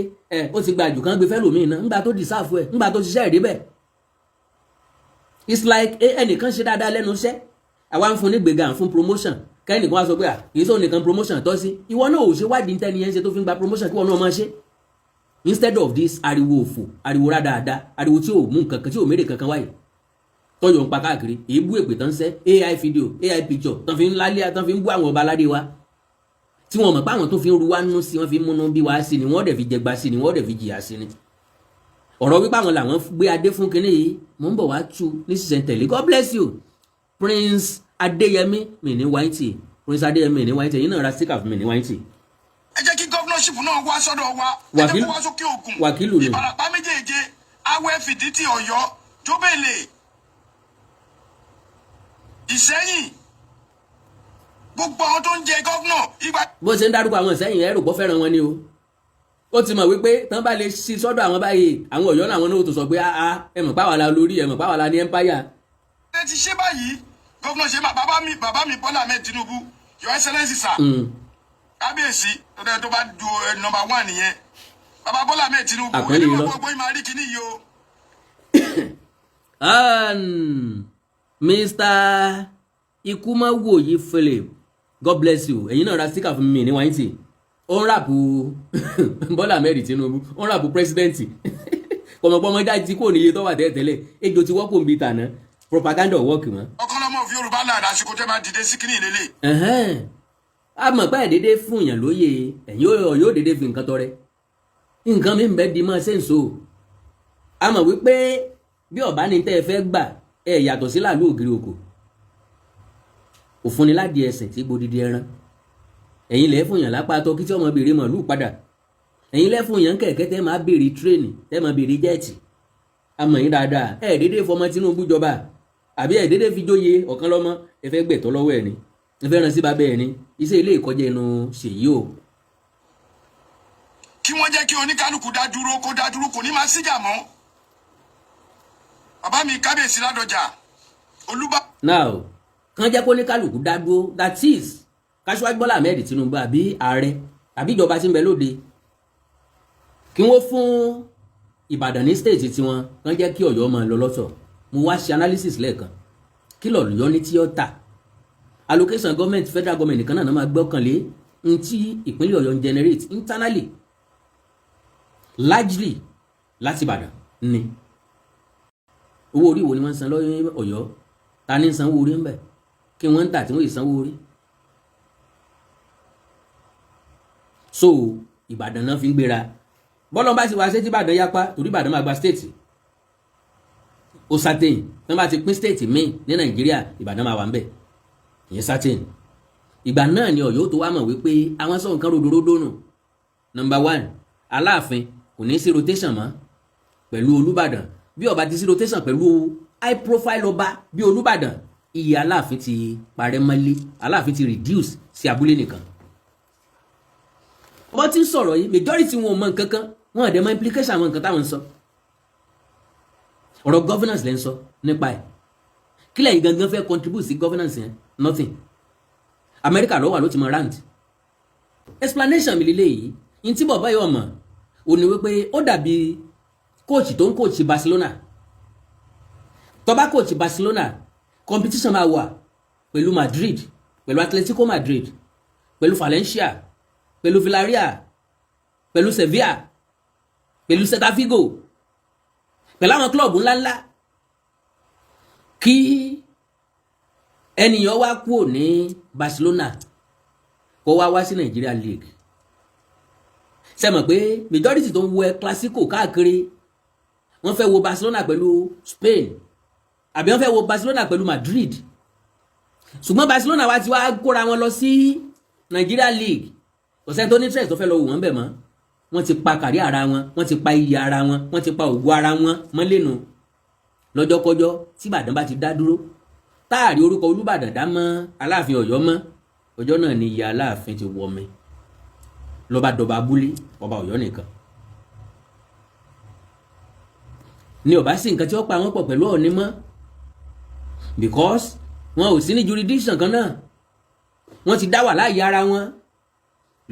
ó ti gba jù kán gbé fẹ́lòmíì náà ńgbà tó deserve ẹ̀, ńgbà tó ṣiṣẹ́ rí bẹ́ẹ̀. It's like ẹnìkan ṣe dáadáa lẹ́nu iṣẹ́, àwa ń fún ní gbéga, ń fún promotion, kẹ́nìkan wá sọ pé kìí sọ nìkan promotion tọ́ sí, ìwọ náà ò ṣe wádìí tẹ́ni yẹn ṣe tó fi ń gba promotion kí wọ́n náà máa ṣe. Instead of this ariwo òfò, ariwo rádáadáa, ariwo tí ò mú nǹkan kan, tí ò mérè kankan wáyé, tọ́jọ́ ń pa káàkiri, èébú èpè tán sẹ́, AI video, AI picture tán fi ń lálẹ́, tán fi ń bú àwọn ọba aládé wa, tí wọ́n mọ̀ pé àwọn tó fi ń ru wá nínú sí, wọ́n fi ń múnú bí wá sí ni, wọ́n dẹ̀ fi jẹgba sí ni, wọ́n dẹ̀ fi jìyà sí ni. Ọ̀rọ̀ wípé àwọn làwọn gbé adé fún kinní yìí, mò ń bọ̀ wá tú ní sísẹ̀ntẹ̀lé. God bless you Prince Adéyẹmí mi ní wáìtì, Prince Adéyẹmí mi ní wáìtì, yìí náà ra sticker fún mi ní wáìtì. Ẹ jẹ́ kí governorship náà wá sọ́dọ̀ wa, ẹ jẹ́ kó wá sókè Ògùn, wàkílù ni Ìbàràpá méjèèje, Awẹ́, Fìdítì, Ọ̀yọ́, Jóbélé, Ìṣẹ́yìn, gbogbo àwọn tó ń jẹ gọ́vnọ̀ ìgbà. Bó ṣe ń dárúkọ àwọn Ìṣẹ́yìn ẹrù pọ̀ fẹ́ràn wọn ni o. Ó ti mọ̀ wípé tán bá lè ṣí sọ́dọ̀ àwọn báyìí, àwọn Ọ̀yọ́ làwọn náà tó sọ pé ẹ mọ̀ páwa la lórí, ẹ mọ̀ páwa la ní empire. Ẹ ti ṣe báyìí, gọ́vnọ̀ ṣe bàbá mi Bọ́lá Ahmed Tinubu, Your Excellency sir. Kábíyèsí tó bá du number 1 nìyẹn. Bàbá Bọ́lá Ahmed Tinubu, ẹni gbogbo ìmọ̀ àrí kìíní yìí o. Mr. Ikumawoyi Philip, God bless you. Ẹ̀yin náà ra sticker fún mi ní wáìtì. Ó ń ràpù Bọ́lá Ahmed Tinubu, ó ń ràpù pírẹsidẹ́ǹtì. Kọ̀mọ̀pọ̀mọ̀ dájú tí kò níye tó wà tẹ́lẹ̀, ejò ti wọ́pọ̀ ń bi tàná, propaganda wọ́ọ̀kì mọ́. Ọkọlọmọ fi Yorùbá láàdá àsìkò tẹ́ bá dìde sí kíní ìlélẹ̀. A mọ̀ pé dédé fún èèyàn lóye, ẹ̀yin yóò dédé fi nǹkan tọrẹ. Nǹkan mi ń bẹ́ di mọ́ sẹ́ǹsó. A mọ̀ wípé bí ọ̀bá ni tẹ́ ẹ fẹ́ gbà ẹ yàtọ̀ sí làlú ògiri òkò. Òfun ni ládi ẹsẹ̀ tí gbódìdí ẹran. Ẹ̀yin lẹ́ fún èèyàn lápá tọ́ kí tí ọmọ béèrè màlúù padà. Ẹ̀yin lẹ́ fún èèyàn kẹ̀kẹ́ tẹ́ máa béèrè tírèènì, tẹ́ máa béèrè jẹ́ẹ̀tì. A mọ̀ yín dáadáa, ẹ dédé fọmọ Tinubu jọba, àbí ẹ dédé fi jóye ọ̀kan lọ́mọ, ẹ fẹ́ gbẹ̀tọ́ lọ́wọ́ ẹ̀ ni. Ẹ fẹ́ ràn sí bàbá ẹ̀ ni. Iṣẹ́ ilé ìkọjá ẹnu ṣèyí o. Kí wọ́n jẹ́ kí oníkálukú dá dúró kò ní máa síjà mọ́. Bàbá mi Kábíyèsí Ládọjà, Olúbá. Now, kàn jẹ́ kó oníkálukú dá dúró, that is, Aṣíwájú Bọ́lá Ahmed Tinubu àbí ààrẹ àbí ìjọba tí ń bẹ lóde. Kí wọ́n fún Ìbàdàn ní state tiwọn, kàn jẹ́ kí Ọ̀yọ́ máa lọ lọ́tọ̀. Mo wá ṣe analysis lẹ́ẹ̀kan. Kí l'Ọ̀yọ́ ní tí ó tà? Allocation government, federal government nìkan náà máa gbọ́kànlé n tí ìpínlẹ̀ Ọ̀yọ́ ń generate internally largely láti Ìbàdàn ni. owó orí wo ni wọ́n ń san lọ́yọ́ Ọ̀yọ́ ta ní sanwó orí ń bẹ̀ kí wọ́n ń tà tí wọ́n ì sanwó orí. so Ìbàdàn náà fi ń gbéra bọ́lọ́ bá ti wá sí tí Ìbàdàn yapa torí Ìbàdàn máa gba state ó certain tí wọ́n bá ti pín state míì ní Nàìjíríà Ìbàdàn máa wà ń bẹ̀ ìyẹn certain. Ìgbà náà ni Ọ̀yọ́ tó wá mọ̀ wípé àwọn sọ nǹkan rodorodo nù. Number 1 Aláàfin kò ní sí rotation mọ́ pẹ̀lú Olúbàdàn bí ó bá ti sí rotation pẹ̀lú high profile ọba bí Olúbàdàn iye Aláàfin ti parẹ́ mọ́lé Aláàfin ti reduce sí abúlé nìkan. Wọ́n ti ń sọ̀rọ̀ yìí majority wọn ò mọ nǹkan kan wọn àdé mọ implication àwọn nǹkan táwọn ń sọ. Ọ̀rọ̀ governance lẹ́ ń sọ nípa ẹ̀ kí lẹ́yìn gangan fẹ́ contribute sí governance yẹn nothing. Amẹ́ríkà ló wà ló ti mọ rand. Explanation mi lélẹ̀ yìí in tí bọ̀bá yóò mọ̀ ò ní wípé ó dàbí coach tó ń coach Barcelona. Tó bá coach Barcelona competition máa wà pẹ̀lú Madrid pẹ̀lú Atletico Madrid pẹ̀lú Valencia pẹ̀lú Villarreal pẹ̀lú Sevilla pẹ̀lú Celta Vigo pẹ̀lú àwọn club ńláńlá kí ẹnìyàn wá kúrò ní Barcelona kó wá sí Nigeria League. Ṣé mọ̀ pé majority tó ń wo Clasico káàkiri wọ́n fẹ́ wo Barcelona pẹ̀lú Spain àbí wọ́n fẹ́ wo Barcelona pẹ̀lú Madrid ṣùgbọ́n Barcelona wá ti wá kóra wọn lọ sí Nigeria League kò sẹ́ni tó ní interest tó fẹ́ lọ wò wọ́n bẹ̀ mọ́ wọ́n ti pa kàrí ara wọn wọ́n ti pa iyì ara wọn wọ́n ti pa ògo ara wọn mọ́lẹ́nu lọ́jọ́kọ́jọ́ tí Ìbàdàn bá ti dá dúró táàrí orúkọ Olúbàdàn dá mọ́ Aláàfin Ọ̀yọ́ mọ́ ọjọ́ náà ni ìyá Aláàfin ti wọmi lọ́ba dọba abúlé ọba Ọ̀yọ́ nìkan ni ọba sí nǹkan tí wọ́n pa wọ́n pọ̀ pẹ̀lú Ọọ̀ni mọ́ because wọn ò sí ní jurisdiction kan náà wọ́n ti dá wà láàyè ara wọn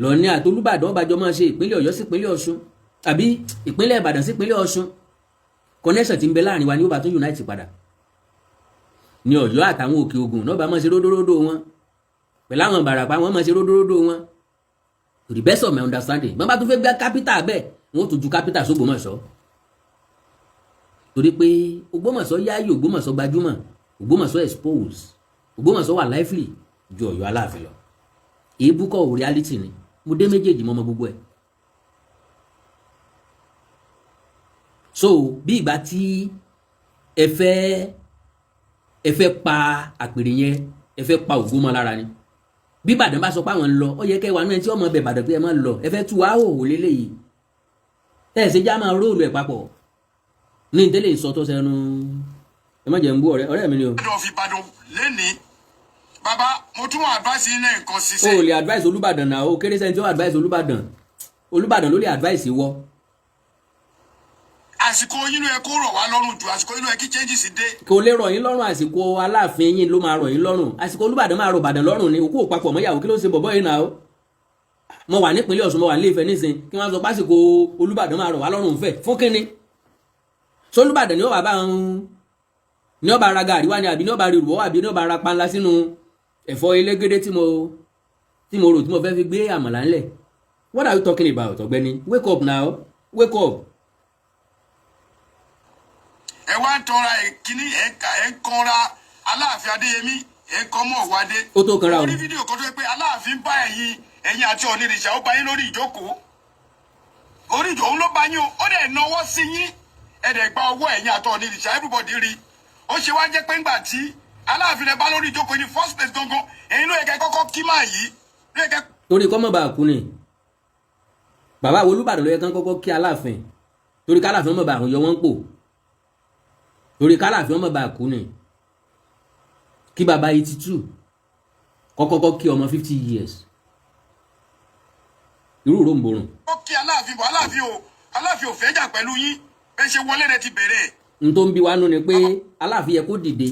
lọ́ọ̀ni àti Olúbàdàn ọba jọ máa ṣe ìpínlẹ̀ Ọ̀yọ́ sí ìpínlẹ̀ Ọ̀ṣun àbí ìpínlẹ̀ Ìbàdàn sí ìpínlẹ̀ Ọ̀ṣun connection ti ń bẹ láàrin wa ní ó bá tún unite padà ní Ọ̀yọ́ àtàwọn Òkè Ògùn náà bá máa ṣe ródóródó wọn pẹ̀lú àwọn Ìbàràpá wọn máa ṣe ródóródó wọn to the best of my understanding bọ́n bá tún fẹ́ gbé capital bẹ́ẹ̀ wọ́n tún ju capital s'Ògbómọ̀ṣọ́ torí pé Ògbómọ̀ṣọ́ yáyì Ògbómọ̀ṣọ́ gbajúmọ̀ Ògbómọ̀ṣọ́ expose Ògbómọ̀ṣọ́ wà lively ju Ọ̀yọ́ Aláàfin lọ èébú kọ́ ò reality ni mo dé méjèèjì mọ́ gbogbo ẹ̀. So bí ìgbà tí ẹ fẹ́ pa àpèrè yẹn ẹ fẹ́ pa Ògo mọ́ lára ni bí Ìbàdàn bá sọ pé àwọn ń lọ ó yẹ kẹ́ wà náà tí ọmọ ọbẹ̀ Ìbàdàn pé ẹ máa ń lọ ẹ fẹ́ tú wá òwò lélẹ́yìí ẹ ṣe já máa róòlù ẹ̀ papọ̀ ní ìtẹ́lẹ̀ ìsọ tó sẹ́nu ẹ má jẹ́ ń bú ọ̀rẹ́ mi ni o. Ìbàdàn fi Ìbàdàn lẹ́ni bàbá mo tún advice yín náà nǹkan ṣiṣẹ́. o lè advice Olúbàdàn náà o kéré sẹ́ni tí ó advice Olúbàdàn ló lè advice wọ. àsìkò yín ló yẹ kó rọ̀ wá lọ́rùn jù àsìkò yín ló yẹ kí changes dé. kò lè rọ̀ yín lọ́rùn àsìkò Aláàfin yín ló máa rọ̀ yín lọ́rùn àsìkò Olúbàdàn máa rọ̀ Ìbàdàn lọ́rùn ni òkú òpapọ̀ mọ́yàwó kí ló ṣe bọ̀bọ́ yìí náà o. mo wà nípínlẹ̀ Ọ̀ṣun mo wà nílé Ifẹ̀ nísìn kí wọ́n sọ pásìkò Olúbàdàn máa rọ̀ wá lọ́rùn fẹ́ fún kínní. sọ Olúbàdàn ni ó wà bá ní ó bá ra gàrí wá ni àbí ní ó bá rí ìrùbọ̀ àbí ní ó bá ra panla sínú ẹ̀fọ́ elégédé tí mo rò tí mo fẹ́ fi gbé àmàlà ńlẹ̀. What are you talking about ọ̀gbẹ́ni? Wake up now, wake up. ẹ wá ń tọra ìkíní ẹ ń kanra Aláàfin Adéyẹmí ẹ ń kọ́ mọ́ Ọ̀wádé. ó tó kanra o. orí fídíò kan tó yẹ pé Aláàfin bá ẹ̀yin àti Ọ̀nìrìṣà ó bá yín lórí ìjókòó orí ìjókòó òun ló bá yín o ó dẹ̀ náwó sí yín ẹ̀ dẹ̀ gba owó ẹ̀yin àti Ọ̀nìrìṣà everybody rí ó ṣe wá jẹ́ pé ńgbà tí Aláàfin ẹ bá lórí ìjókòó ní first place gangan ẹ̀yin ló yẹ kẹ́ kọ́kọ́ kí máa yìí ló yẹ kẹ́. torí kọ́ mọ̀ bá a kú ni bàbá Olúbàdàn ló yẹ kán kọ́kọ́ kí Aláàfin torí k'Aláàfin ọmọ bá àrùn yọ wọ́n pò torí k'Aláàfin ọmọ bá a kú ni kí bàbá 82 kọ́kọ́kọ́ kí ọmọ 50 years irú ròǹbòrùn. ó kí Aláàfin bọ̀ Aláàfin ò fẹ́ jà pẹ̀lú yín bẹ́ẹ̀ ṣe wọlé rẹ ti bẹ̀rẹ̀. n tó ń bi wá nú ni pé Aláàfin yẹ kó dìde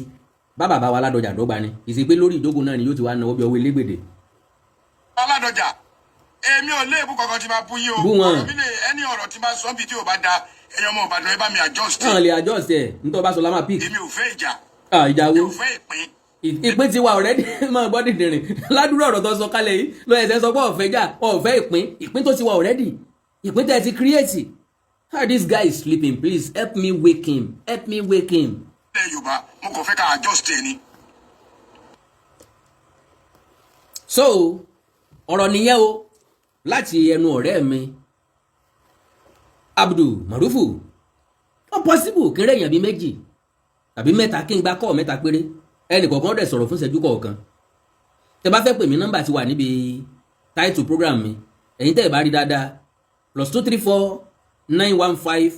bá bàbá wa Ládọjà dọ́gba ni ìsì pé lórí ìjókòó náà ni yóò ti wá náwó bí ọwọ́ elégbèdè. Ládọjà èmi ò léèbù kankan tí máa bú yín o bú wọn ọ̀rọ̀ mi lè ẹni ọ̀rọ̀ tí máa sọ bí tí ò bá da ẹ̀yin ọmọ Ìbàdàn ẹ bá mi adjust. náà lè adjust ẹ̀ nítorí bá sọ lámà pick. èmi ò fẹ́ ìjà. ìjà wo èmi ò fẹ́ ìpín. ìpín ti wà already máa gbọ́ dìndìnrín ládùúrò ọ̀rọ̀ tó sọ kálẹ̀ yìí lọ ẹ̀sẹ̀ sọ pé ọ̀fẹ́ jà ọ̀fẹ́ ìpín tó ti wà already ìpín tẹ̀ ti create. This guy is sleeping, please help me wake him. Yorùbá mo kàn fẹ́ ká adjust ẹ ni. so ọ̀rọ̀ nìyẹn o láti ẹnu ọ̀rẹ́ mi Abdul Marufu ó possible kí n rẹ̀ èèyàn bíi méjì tàbí mẹ́ta kí n gba kọ́ọ̀ mẹ́ta péré ẹnì kọ̀ọ̀kan dẹ̀ sọ̀rọ̀ fún ìṣẹ́jú kọ̀ọ̀kan tẹ́ bá fẹ́ pè mí nọ́mbà ti wà níbi title program mi ẹ̀yin tẹ́ ẹ̀ bá rí dáadáa +234 915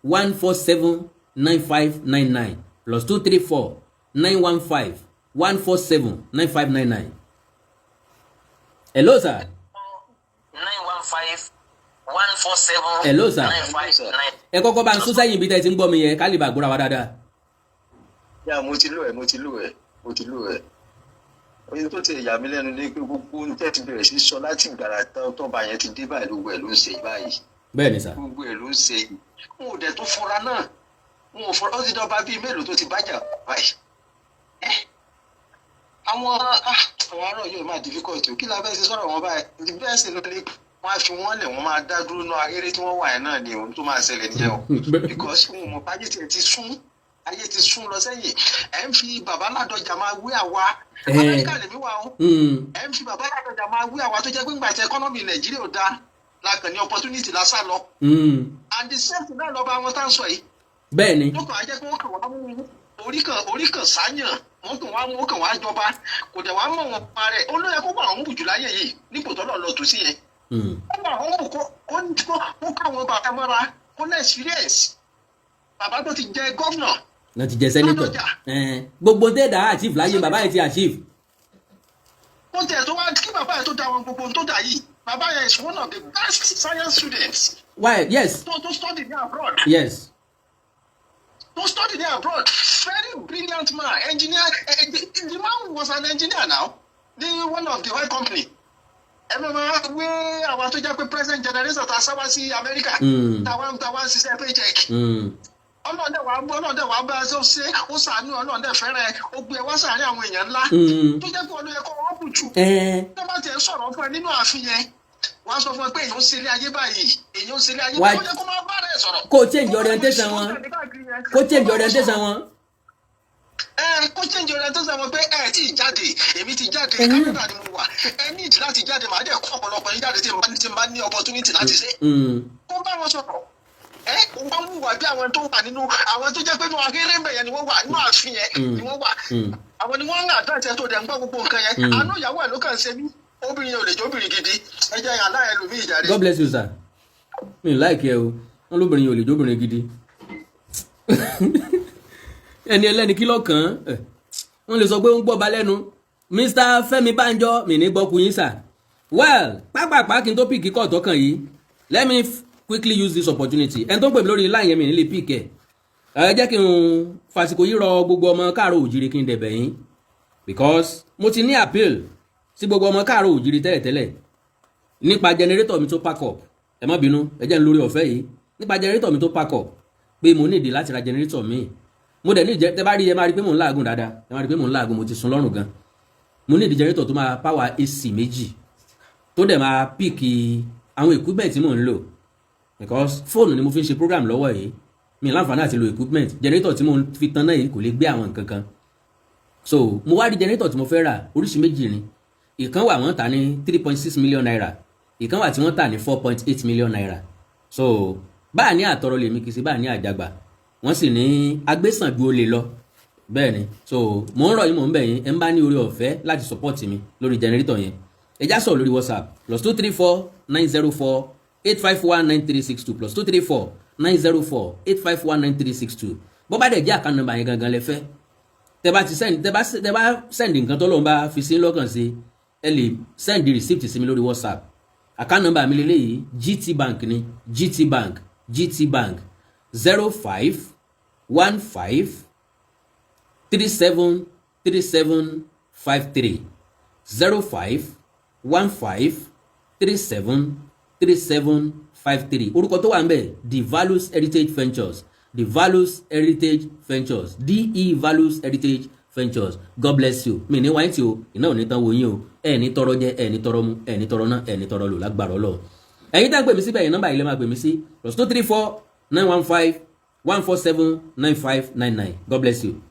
147 9599 +234 915 147 9599. Hello sir. 915 147. Hello sir. 959. Ẹ kọ́kọ́ bá ń sún sẹ́yìn bí tẹ́ ti ń gbọ́ mi yẹn ká lè bá gbọ́ra wa dáadáa. yà mo ti lò ẹ oyin tó ti yà mí lẹ́nu ní pé gbogbo ohun tẹ́ ti bẹ̀rẹ̀ sí sọ láti ìgbàlá tọ́ba yẹn ti dé báyìí gbogbo ẹ̀ ló ń ṣe báyìí. Bẹ́ẹ̀ ni sà. gbogbo ẹ̀ ló ń ṣe n ò dẹ̀ tó fura náà n ò fura ó ti dọ́ba bíi mélòó tó ti bájà báyìí. àwọn ará yóò máa difficult kí la fẹ́ ṣe sọ̀rọ̀ wọn báyìí bẹ́ẹ̀ sì ló lè wọ́n á fi wọ́n lẹ̀ wọ́n máa dá dúró náà eré tí wọ́n wà yẹn náà ni ohun tó máa ṣẹlẹ̀ nìyẹn o because wọn ò mọ̀ báyìí ayé ti sún lọ sẹ́yìn ẹ̀ ń fi bàbá Ládọjà máa wí àwa Amẹ́ríkà lèmi wà o ẹ̀ ń fi bàbá Ládọjà máa wí àwa tó jẹ́ pé ńgbà tí ẹkọ́nọ́mì Nàìjíríà ò dáa lákàn ní opportunity lásán lọ and the same thing náà lọ́ba àwọn tá à ń sọ yìí. Bẹ́ẹ̀ni. wọ́n kàn á jẹ́ pé wọ́n kàn wá mú orí kan sáyàn wọ́n kàn wá jọba kò dẹ̀ wá mọ̀ wọn pa rẹ̀ ó lóye kó wà àwọn bùjù láyé yìí nípò tọ́lọ̀ lọ tó sí yẹn. ó wà àwọn bù kó káwọn bàbá mọ́ra kó ní experience bàbá tó ti jẹ gọ́vnà náà ti jẹ sẹ́nitọ̀ gbogbo tẹ́ẹ̀dá achieve láyé bàbá yẹn ti achieve. ó tẹ̀ tó wá kí bàbá yẹn tó da wọn gbogbo tó dà yìí bàbá yẹn is one of the best science students. Why? Yes. To study there abroad. Yes. To study there abroad. Very brilliant man. Engineer. The man was an engineer now. The one of the oil company. Everyone, we àwọn tó jẹ́ pé present generation ta sáwá sí America. Tàwa ṣiṣẹ́ paycheck. Ọlọ́dẹ wàá bá ẹ ṣe ó ṣàánú ọlọ́dẹ fẹ́rẹ̀ ó gbé ẹ wá sàárín àwọn èèyàn ńlá. Tó jẹ́ pé ọlọ́yẹ kọ́ wọ́n bù jù. Tó bá tiẹ̀ sọ̀rọ̀ fún ẹ nínú àfihàn wọ́n sọ fún ẹ pé èèyàn ń ṣeré ayé báyìí èèyàn ń ṣeré ayé báyìí ó yẹ kó máa bá rẹ̀ sọ̀rọ̀. Kó change orientation wọn. Kó change orientation wọn. Kó change orientation wọn pé ẹ ti jáde èmi ti jáde Canada ni mo wà ẹ ní ìdí láti jáde màá dẹ̀ kó ọ̀pọ̀lọpọ̀ yín jáde tí n bá ní opportunity láti ṣe. Kó bá wọn sọ̀rọ̀ wọ́n wù wá bí àwọn tó wà nínú àwọn tó jẹ́ pé inú akéré mbẹ̀ yẹn ni wọ́n wà inú ààfin yẹn ni wọ́n wà àwọn ni wọ́n ń àdáǹtẹ̀ tó dẹ̀ ń gbọ́ gbogbo nǹkan yẹn àánú ìyàwó ẹ̀ ló kàn ṣe mí obìnrin yẹn ò lè jẹ́ obìnrin gidi ẹ jẹ́ yàrá ẹ lómi ìjàre. God bless you sir mi ò láìkí ẹ o wọn lóbìnrin yẹn ò lè jẹ́ obìnrin gidi ẹni ẹlẹ́ni kí lọ́kàn wọ́n lè sọ pé ó ń gbọ́ ba lẹ́nu Mr. Fẹ́mi Bánjọ mi ní gbọ́kú yín sà well pápápá kí n tó pìkì kọ́ ọ̀tọ́kàn yìí let me quickly use this opportunity ẹni tó pè mí lórí line yẹn mi nílé pìkì ẹ jẹ́ kí n fàsìkò yìí rọ gbogbo ọmọ káàró òjìrì kí n dẹ̀bẹ̀ yín because mo ti ní appeal sí gbogbo ọmọ káàró òjìrì tẹ́lẹ̀tẹ́lẹ̀ nípa generator mi tó pack up ẹ má bínú ẹ jẹ́ n lórí ọ̀fẹ́ yìí nípa generator mi tó pack up pé mo nídìí láti ra generator mi mo dẹ̀ ní tẹ́ bá rí ẹ máa rí pé mò ń láàgùn dáadáa ẹ máa rí pé mò ń láàgùn mo ti sun lọ́rùn gan mo nídìí generator tó máa power AC méjì tó dẹ̀ máa pick àwọn equipment tí mò ń lò because fóònù ni mo fi ń ṣe program lọ́wọ́ yìí mi láǹfààní àti lo equipment generator tí mo fi tan náà yìí kò lè gbé àwọn nǹkan kan so mo wá rí generator tí mo fẹ́ rà oríṣi méjì ni ìkan wà wọ́n tà ní 3.6 million naira ìkan wà tí wọ́n tà ní 4.8 million naira so báà ní àtọrọ lèmi kì í sí báà ní àjàgbà wọ́n sì ní agbésàn ju olè lọ bẹ́ẹ̀ ni so mò ń rọ̀ yín mò ń bẹ̀ yín ẹ ń bá ní orí ọ̀fẹ́ láti support mi lórí generator yẹn ẹ já sọ̀rọ̀ lórí WhatsApp +234 904 851 9362 +234 904 851 9362 bó bá dẹ̀ jẹ́ àkáǹtì nọ́mbà yẹn gangan lẹ fẹ́ tẹ́ bá send nǹkan tó lóun bá fi sí lọ́kàn sí ẹ lè send receipt sí mi lórí WhatsApp àkáǹtì nọ́mbà mi lélẹ́yìí GT Bank ni GT Bank 05 15 37 37 53 05 15 37 3753 orúkọ tó wà ń bẹ̀ The Values Heritage Ventures The Values Heritage Ventures DE Values Heritage Ventures God bless you mi ní wáyé tí o iná ò ní tán wo yín o ẹ ní tọrọ jẹ ẹ ní tọrọ mu ẹ ní tọrọ ná ẹ ní tọrọ lò lágbára Ọlọ́run ẹ̀yin tá ń pè mí síbẹ̀ yẹn nọ́mbà yìí lè máa pè mí sí +234 915 1479599. God bless you.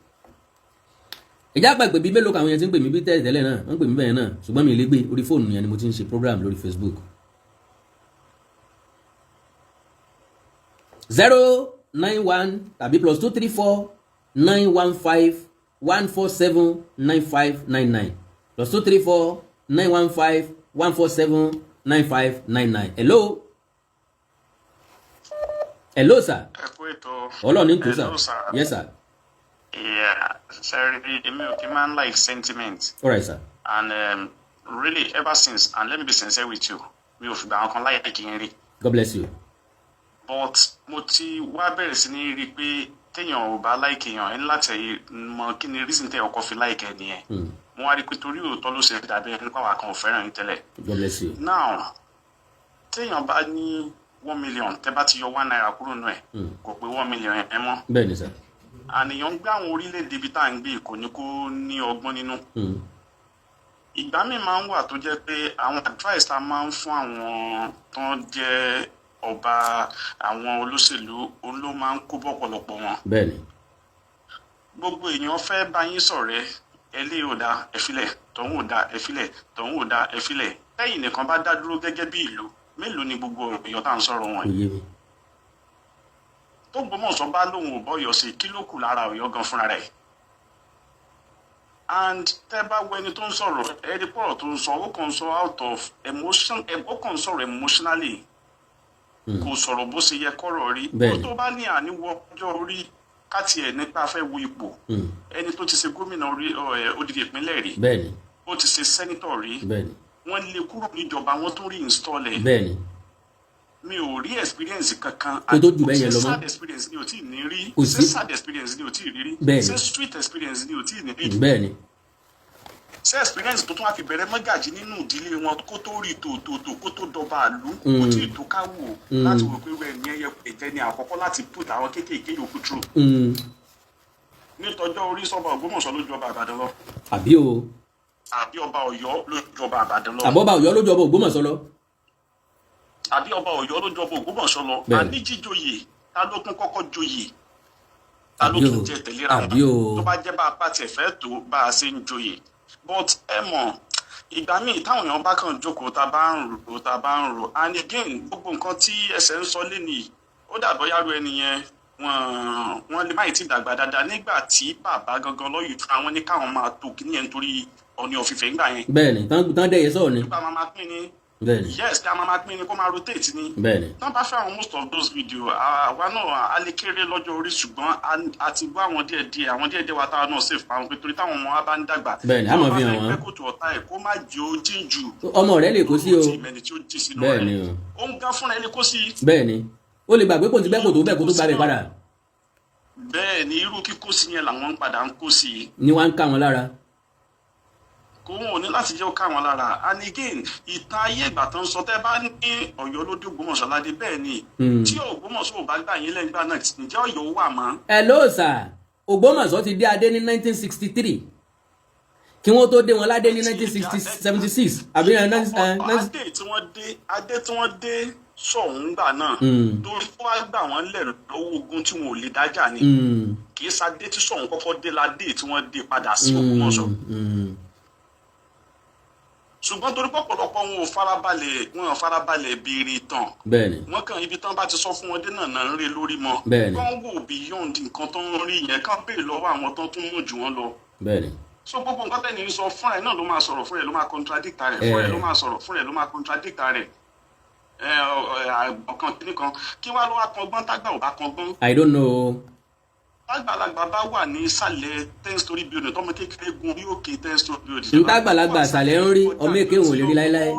ìjà àgbàgbé bíi mélòó kan àwọn yẹn ti ń pè mí bí tẹ́lẹ̀ náà wọ́n ń pè mí bẹ́ẹ̀ náà ṣùgbọ́n mi lè gbé orí fóònù yẹn ni mo ti ń ṣe program lórí Facebook. 091 tàbí +234 915 147 9599 +234 915 147 9599. Hello. Hello, sir. Ọlọ́run ní kú, sir. Yes, sir. Yeah, sorry, èmi ò kí man like sentiment. All right, sir. And really, ever since, and let me be sincere with you, mi ò fi gbà kan láyé kí n rí. God bless you. But mo ti wá bẹ̀rẹ̀ sí ní rí pé téèyàn ò bá like èèyàn ẹni láti mọ kí ni reason tẹ́ ọkọ fi like ẹ nìyẹn. Mo wá rí pé torí òótọ́ ló ṣe dàbí ẹni pé àwa kan ò fẹ́ràn yín tẹ́lẹ̀. God bless you. Now, téèyàn bá ní 1 million, tẹ́ bá ti yọ 1 naira kúrò nù ẹ̀, kò pé 1 million ẹ̀ mọ́. Bẹ́ẹ̀ ni, sir. Àníyàn ń gbé àwọn orílẹ̀-èdè ibi tá à ń gbé kò ní kó ní ọgbọ́n nínú. Ìgbà míì máa ń wà tó jẹ́ pé àwọn advice tá a máa ń fún àwọn tó ń jẹ́ ọba àwọn olóṣèlú ló máa ń kó bọ́pọ̀lọpọ̀ wọn. Bẹ́ẹ̀ ni. Gbogbo èèyàn fẹ́ bá yín ṣọ̀rẹ́ ẹlé ò dá ẹ̀fílẹ̀ tọ̀hún ò dá ẹ̀fílẹ̀ tọ̀hún ò dá ẹ̀fílẹ̀ lẹ́yìn nìkan bá dá dúró gẹ́gẹ́ bí ìlú mélòó ni gbogbo èèyàn tá à ń sọ̀rọ̀ wọn yìí. Tó Ògbómọ̀ṣọ́ bá lóun ò bọ́yọ̀ sí kí ló kù lára Ọ̀yọ́ gan fúnra rẹ̀. And tẹ́ bá wo ẹni tó ń sọ̀rọ̀ ẹni pọ̀rọ̀ tó ń sọ ó kàn ń sọ out of emotion ó kàn ń sọ̀rọ̀ emotionally kò sọ̀rọ̀ bó ṣe yẹ kọ́rọ̀ rí. Bó tó bá ní àníwọ̀ ọjọ́ orí káti ẹ̀ nípa fẹ́ wo ipò ẹni tó ti ṣe gómìnà odidi ìpínlẹ̀ rí ó ti ṣe sẹ́nítọ̀ rí wọ́n lé kúrò níjọba wọ́n tún rí install ẹ̀. Mi ò rí experience kankan. Kó tó jù bẹ́ẹ̀ yẹn lọ mọ́. Sad experience ni ò tí ì ní rí. Ṣé sad experience ni ò tí ì rí. Ṣé street experience ni ò tí ì ní rí. Bẹ́ẹ̀ni. Ṣé experience tó tún wá fi bẹ̀rẹ̀ mọ́gàjì nínú ìdílé wọn kó tó rí tòótòótò kó tó dọba àlú kó tí ì tó ká wò láti wò pé wẹ́ẹ̀ ní ẹyẹ ẹ̀jẹ̀ ni àkọ́kọ́ láti put àwọn kéékèèké yòókù true. Nítọ́jọ́ orí sọ́ba Ògbómọ̀ṣọ́ ló jọba Ìbàdàn lọ. Àbí o. Àbí ọba Ọ̀yọ́ ló jọba Ìbàdàn lọ. Àbọ̀ba Ọ̀yọ́ ló jọba Ògbómọ̀ṣọ́ lọ. Àbí ọba Ọ̀yọ́ ló jọba Ògbómọ̀ṣọ́ lọ. Àní jíjòyè ta ló tún kọ́kọ́ joyè ta ló tún jẹ tẹ̀léra wọn tó bá jẹ́ bá a bá tiẹ̀ fẹ́ tó bá a ṣe ń joyè. But ẹ mọ̀ ìgbà míì táwọn èèyàn bá kàn jókòó ta bá ń rò and again gbogbo nǹkan tí ẹsẹ̀ ń sọ lénìí ó dàbọ̀ yàrá ẹni yẹn wọ́n lè má ì tí dàgbà dáadáa nígbà tí bàbá gangan lọ́yìn fún àwọn ní káwọn máa tó kí nìyẹn nítorí Ọọ̀ni ọ̀fìfẹ́ ńgbà yẹn. Bẹ́ẹ̀ni tán dẹ́yẹ sọ̀rọ̀ ni. nípa máa pín ni. Bẹ́ẹ̀ni. Yes ká máa pín ni kó máa rotate ni. Bẹ́ẹ̀ni. tán bá fẹ́ àwọn most of those videos àwa náà a lè kéré lọ́jọ́ orí ṣùgbọ́n a ti gbọ́ àwọn díẹ̀díẹ̀ wa táwọn náà save pa àwọn pé torí táwọn ọmọ wa bá ń dàgbà. Bẹ́ẹ̀ni a mọ̀ fi hàn wọ́n. wọ́n bá fẹ́ kótó ọ̀tá ẹ̀ kó má jẹ́ ó jín jù. ọmọ rẹ̀ lè kó sí o. bẹ́ẹ̀ni o. ó ń gán fúnra ẹni kó sí. Bẹ́ẹ̀ni ó lè gbàgbé kò ti bẹ́ẹ̀ kó tó bẹ́ẹ̀ kó tó gbà bẹ́ẹ̀ padà. Bẹ́ẹ̀ni irú kíkó sí yẹn làwọn ń padà ń kó sí. ni wọ́n ń ká wọn lára. Kò wọn ò ní láti jẹ́ ó ká wọn lára and again ìtàn ayé ìgbà tó ń sọ tẹ́ bá ní Ọ̀yọ́ ló dé Ògbómọ̀ṣọ́ ládé bẹ́ẹ̀ ni tí Ògbómọ̀ṣọ́ ò bá gbà yín lẹ́yìn gbà náà ǹjẹ́ Ọ̀yọ́ wà mọ́. Hello sir Ògbómọ̀ṣọ́ ti dé adé ní 1963 kí wọ́n tó dé wọn ládé ní 1976 àbí adé tí wọ́n dé sọ̀hún gbà náà torí wọ́n á gbà wọ́n lẹ̀ lọ́wọ́ ogun tí wọn ò lè dájà ni kì í sadé tí sọ̀hún kọ́kọ́ dé ládé tí wọ́n dé padà sí Ògbómọ̀ṣọ́ ṣùgbọ́n torí pọ̀pọ̀lọpọ̀ wọn ò farabalẹ̀ béèrè tán wọ́n kàn ibi tán bá ti sọ fún wọn dé náà náà ń rí lórí mọ́ kán wò beyond nǹkan tó ń rí yẹn kán béèrè lọ́wọ́ àwọn tó tún mú jù wọ́n lọ. So gbogbo nǹkan tẹ́ni ń sọ fúnra ẹ̀ náà ló máa sọ̀rọ̀ fúnra ẹ̀ ló máa contradict rẹ̀ fúnra ẹ̀ ló máa sọ̀rọ̀ fúnra ẹ̀ ló máa contradict rẹ̀ ọ̀kan kìnnìkan kí wàá lọ́wọ́ kangbọ́n tágbà ò bá kangbọ́n. I don't know. Àgbàlagbà bá wà ní ìsàlẹ̀ 10-story building tọ́mọ kékeré gun orí òkè 10-story building. nígbà àgbàlagbà ìsàlẹ̀ ń rí ọmọ èké wọn ò lè rí láéláé.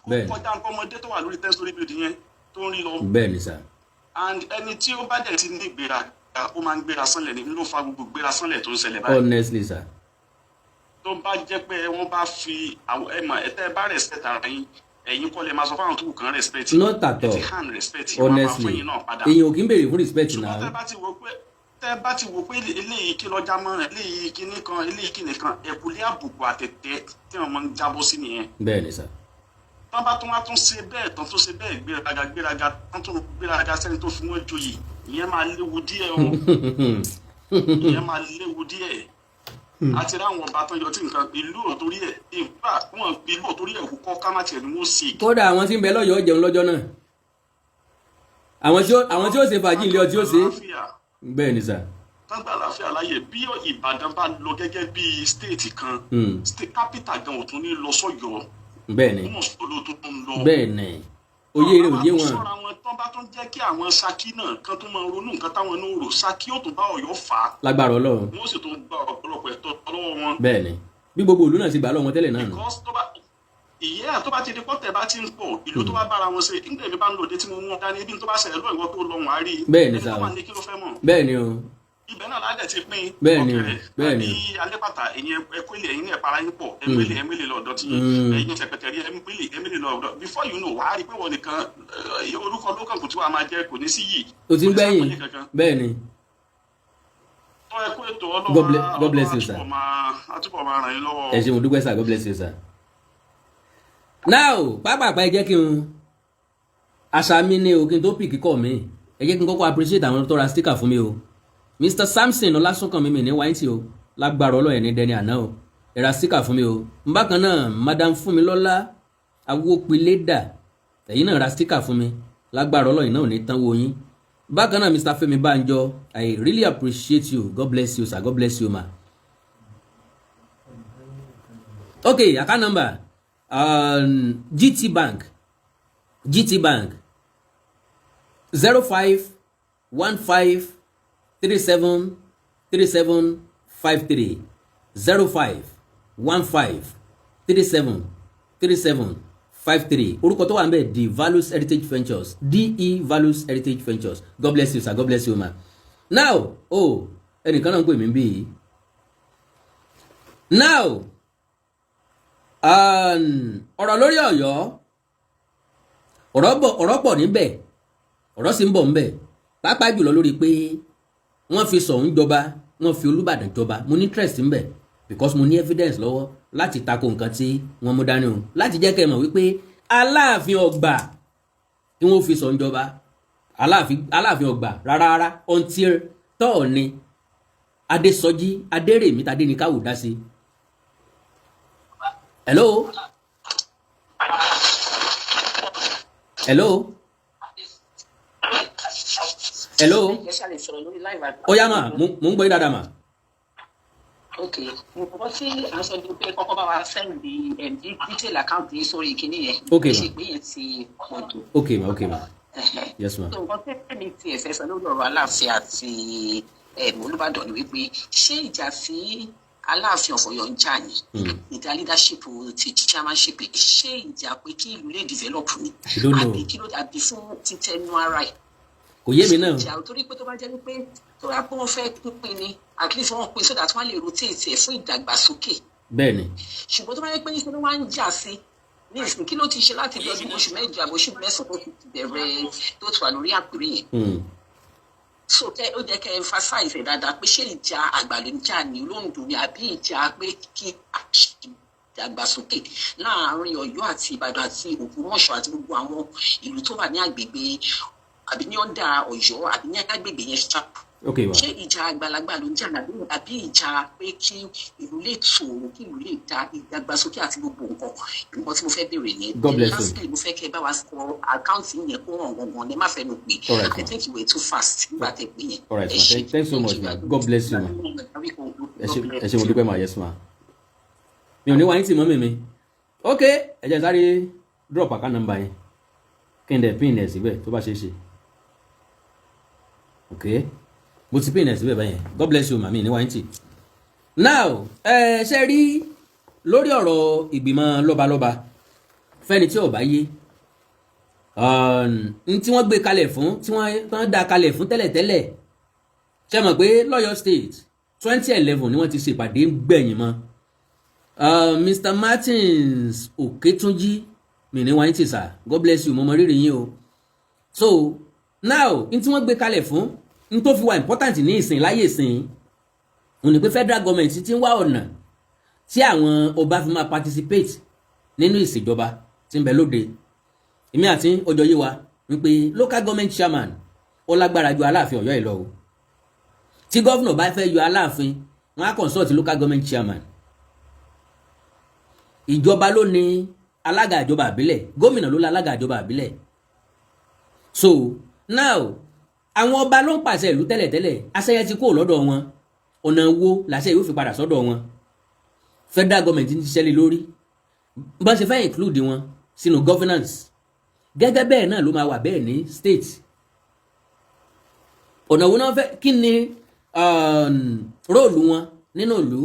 bẹ́ẹ̀ ó kọjá nǹkan ọmọdé tó wà lórí 10-story building yẹn tó ń rí lọ. bẹ́ẹ̀ ni sà. and ẹni tí ó bá dẹ̀ ti ní ìgbéra ó máa ń gbéra sánlẹ̀ ní ló fa gbogbo gbéra sánlẹ̀ tó ń ṣẹlẹ̀ báyìí. honestly sà. tó bá jẹ́ pé wọ́n bá fi ẹ̀tẹ́ bá respect ara yín ẹ̀yin kọ́ lè máa sọ fáwọn tó kù kan respect. not at all honestly èyàn ò kí ń béèrè fún respect náà. tẹ́ bá ti wò pé eléyìí kí lọ́jà mọ́ eléyìí kíní kan eléyìí kíní kan ẹ̀kúlé àbùkù àtẹ̀tẹ̀ tí wọ́n máa ń jábọ́ sí nìyẹn. bẹ́ẹ̀ ni sà. tán bá tún wá tún ṣe bẹ́ẹ̀ tán tó ṣe bẹ́ẹ̀ gbéraga tán tó gbéraga sẹ́ni tó fi wọ́n joyè ìyẹn máa léwu díẹ̀ o ìyẹn máa léwu díẹ̀ àti ráwọn ọba tó yọ tí nǹkan ìlú òtórí ẹ̀ ìgbà wọn ìlú òtórí ẹ̀ kúkọ́ kámátì ẹ̀ ni wọ́n sì. kódà àwọn tí ń bẹ lọ́yọ̀ọ́ jẹun lọ́jọ́ náà àwọn tí ó ṣe fàájì ilé ọtí ó ṣe bẹ́ẹ̀ ni sà. tágbà àlàáfíà láyè bí Ìbàdàn bá lọ gẹ́gẹ́ bí stéètì kan state capital gan ò tún ní lọ sọ́yọ́ bẹ́ẹ̀ ni bẹ́ẹ̀ ni oyè rẹ̀ òye wọn. sọ́ra wọn tán bá tún jẹ́ kí àwọn Ṣakí náà kan tó máa ronú nǹkan táwọn náà rò Ṣakí ó tún bá Ọ̀yọ́ fà á. lágbára Ọlọ́run. wọ́n sì tún gba ọ̀pọ̀lọpọ̀ ẹ̀tọ́ lọ́wọ́ wọn. bẹ́ẹ̀ ni bí gbogbo ìlú náà ti gbà lọ́wọ́ wọn tẹ́lẹ̀ náà nù. ìyẹ́ tó bá ti di pọ́tẹ̀ bá ti ń pọ̀ ìlú tó bá bára wọn ṣe nígbà èmi bá ń lòdì tí mo mú dání ibi tó bá ṣẹlẹ̀ lọ́wọ́ tó lọ wọn á rí. bẹ́ẹ̀ ni sáà bẹ́ẹ̀ ni o. ibẹ̀ náà ládẹ̀ ti pín bẹ́ẹ̀ ni àbí alẹ́pàtà ẹ̀yin ẹ̀kọ́lẹ̀ ẹ̀yin ẹ̀para yín pọ̀ ẹ̀mẹ́lẹ̀ lọ́dọ̀ tí ẹ̀yin ṣẹ̀pẹ̀tẹ̀rí ẹ̀mẹ́lẹ̀ lọ́dọ̀ before you know wàá rí pé wọ́n nìkan orúkọ lókàn kò tí wàá máa jẹ́ kò ní sí yìí. o ti ń gbẹ̀yìn bẹ́ẹ̀ ni. tọ́ ẹ kó ètò ọlọ́wọ́ God bless you sir. àtúbọ̀ máa ràn yín lọ́wọ́. ẹ ṣé mo dúpẹ́ sir, God bless you sir. now pápápá ẹ jẹ́ kí n àṣà mi ní o kí n tó pì kíkọ́ mi ẹ jẹ́ kí n kọ́kọ́ appreciate àwọn tó ra sticker fún mi o. Mr. Samson Ọlásùnkànmí mi ní wáìntì o lágbára ọlọ́yẹ̀ ní dẹni àná o ẹ ra sticker fún mi o. bákan náà Madam Fúnmilọ́lá Awópilédà ẹ̀yin náà ra sticker fún mi lágbára ọlọ́yẹ̀ náà ò ní tán wo yín. bákan náà Mr. Fẹ́mi Bánjọ I really appreciate you, God bless you sir, God bless you ma. okay account number GT Bank 0515 37 53 0515 37 53 orúkọ tó wà ń bẹ The Values Heritage Ventures DE Values Heritage Ventures. God bless you sir, God bless you ma. now ẹnìkan náà ń pè mí bí yìí now ọ̀rọ̀ lórí Ọ̀yọ́ ọ̀rọ̀ pọ̀ níbẹ̀ ọ̀rọ̀ sì ń bọ̀ níbẹ̀ pàápàá jùlọ lórí pé wọ́n fi Ṣọ̀ún jọba wọ́n fi Olúbàdàn jọba mo ní interest níbẹ̀ because mo ní evidence lọ́wọ́ láti tako nǹkan tí wọ́n mú dání o láti jẹ́ kẹ́ ẹ mọ̀ wípé Aláàfin Ọgbà tí wọ́n fi Ṣọ̀ún jọba Aláàfin Ọgbà rárá until Ọọ̀ni Adésọjí Adérèmí Tadéníkàwò dá sí. hello ó yá mà mo ń gbọ́ yín dáadáa mà. ok nǹkan tí à ń sọ ni pé kọ́kọ́ bá wa sẹ́ǹdì detail account yìí sórí ìkíní yẹn ṣe pé yẹn ti pọ̀ jù. ok ma yes ma. nǹkan tẹ́lẹ̀ mi ti ẹ̀fẹ́ sọ lórí ọ̀rọ̀ Aláàfin àti Olúbàdàn ni wípé ṣé ìjà sí Aláàfin of Ọ̀yọ́ ń jà ní ìdá leadership ti chairmanship ṣé ìjà pé kí ìlú lè develop ni àbí kí ló dàbí fún títẹnu ara ẹ̀. kò yé mi náà. ìjà torí pé tó bá jẹ́ wípé tó bá pé wọ́n fẹ́ pín ni at least wọ́n pín so that wọ́n lè rotate ẹ̀ fún ìdàgbàsókè. bẹ́ẹ̀ni. ṣùgbọ́n tó bá jẹ́ pé níṣẹ́ ló wá ń jà sí ní ìsìn kí ló ti ṣe láti bí ọdún oṣù mẹ́jọ àbí oṣù mẹ́sàn-án tó ti bẹ̀rẹ̀ tó ti wà lórí àpèrè yẹn. so ó jẹ́ kẹ́ emphasize ẹ̀ dáadáa pé ṣé ìjà àgbàlẹ̀ ń jà ní Lóńdó ni àbí ìjà pé kí ìdàgbàsókè láàárín Ọ̀yọ́ àti Ìbàdàn àti Ògbómọ̀ṣọ́ àti gbogbo àwọn ìlú tó wà ní àgbègbè àbí ní ọ̀dà Ọ̀yọ́ àbí ní agbègbè yẹn ṣá. ṣé ìjà àgbàlagbà ló ń jà àbí ìjà pé kí ìlú lè tòrò kí ìlú lè da ìdàgbàsókè àti gbogbo nǹkan tí mo fẹ́ béèrè yẹn. lastly mo fẹ́ kẹ́ ẹ bá wa sọ àkáǹtì yẹn kó hàn gangan ní má fẹ́ nu pé I think you were too fast nígbà tẹ́ pé yẹn. all right ma thanks so much ma God bless you ma ẹ ṣé mo dúpẹ́ ma yes ma mi ò ní wáyé tì mọ́ mi ok ẹ jẹ́ sáré drop account number yẹn kí n dẹ̀ pin ẹ̀ síbẹ̀ tó bá ṣe é ṣe ok mo ti pin ẹ̀ síbẹ̀ báyẹn God bless you màmí ní wáyé tì. now ṣe rí lórí ọ̀rọ̀ ìgbìmọ̀ lọ́balọ́ba fẹ́ni tí ò bá yé tí wọ́n gbé kalẹ̀ fún tí wọ́n dá kalẹ̀ fún tẹ́lẹ̀tẹ́lẹ̀ ṣe mọ̀ pé lọ́yọ̀ state 2011 ni wọ́n ti ṣèpàdé gbẹ̀yìn mọ́ Mr. Martins Òkètúnjí mi ní wáyé tì sà God bless you mo mọ rírì yín o. so now n tí wọ́n gbé kalẹ̀ fún n tó fi wá important ní ìsìn láyé ìsìn òun ni pé federal government ti ń wá ọ̀nà tí àwọn ọba fi máa participate nínú ìṣèjọba tí ń bẹ lóde èmi àti ọjọ́ yé wa wípé local government chairman ó lágbára ju Aláàfin Ọ̀yọ́ yìí lọ o tí gọ́vnà bá fẹ́ yọ Aláàfin wọ́n á consult local government chairman ìjọba ló ní alága ìjọba àbílẹ̀ gómìnà ló ní alága ìjọba àbílẹ̀ so now àwọn ọba ló ń pàṣẹ ìlú tẹ́lẹ̀tẹ́lẹ̀ àṣẹ ti kó lọ́dọ̀ wọn ọ̀nà wo làṣẹ yóò fi padà sọ́dọ̀ wọn federal government ń ṣiṣẹ́ lé lórí bọ́n ṣe fẹ́ include wọn sínú governance gẹ́gẹ́ bẹ́ẹ̀ náà ló máa wà bẹ́ẹ̀ ní state ọ̀nà wo náà fẹ́ kí ni róòlù wọn nínú ìlú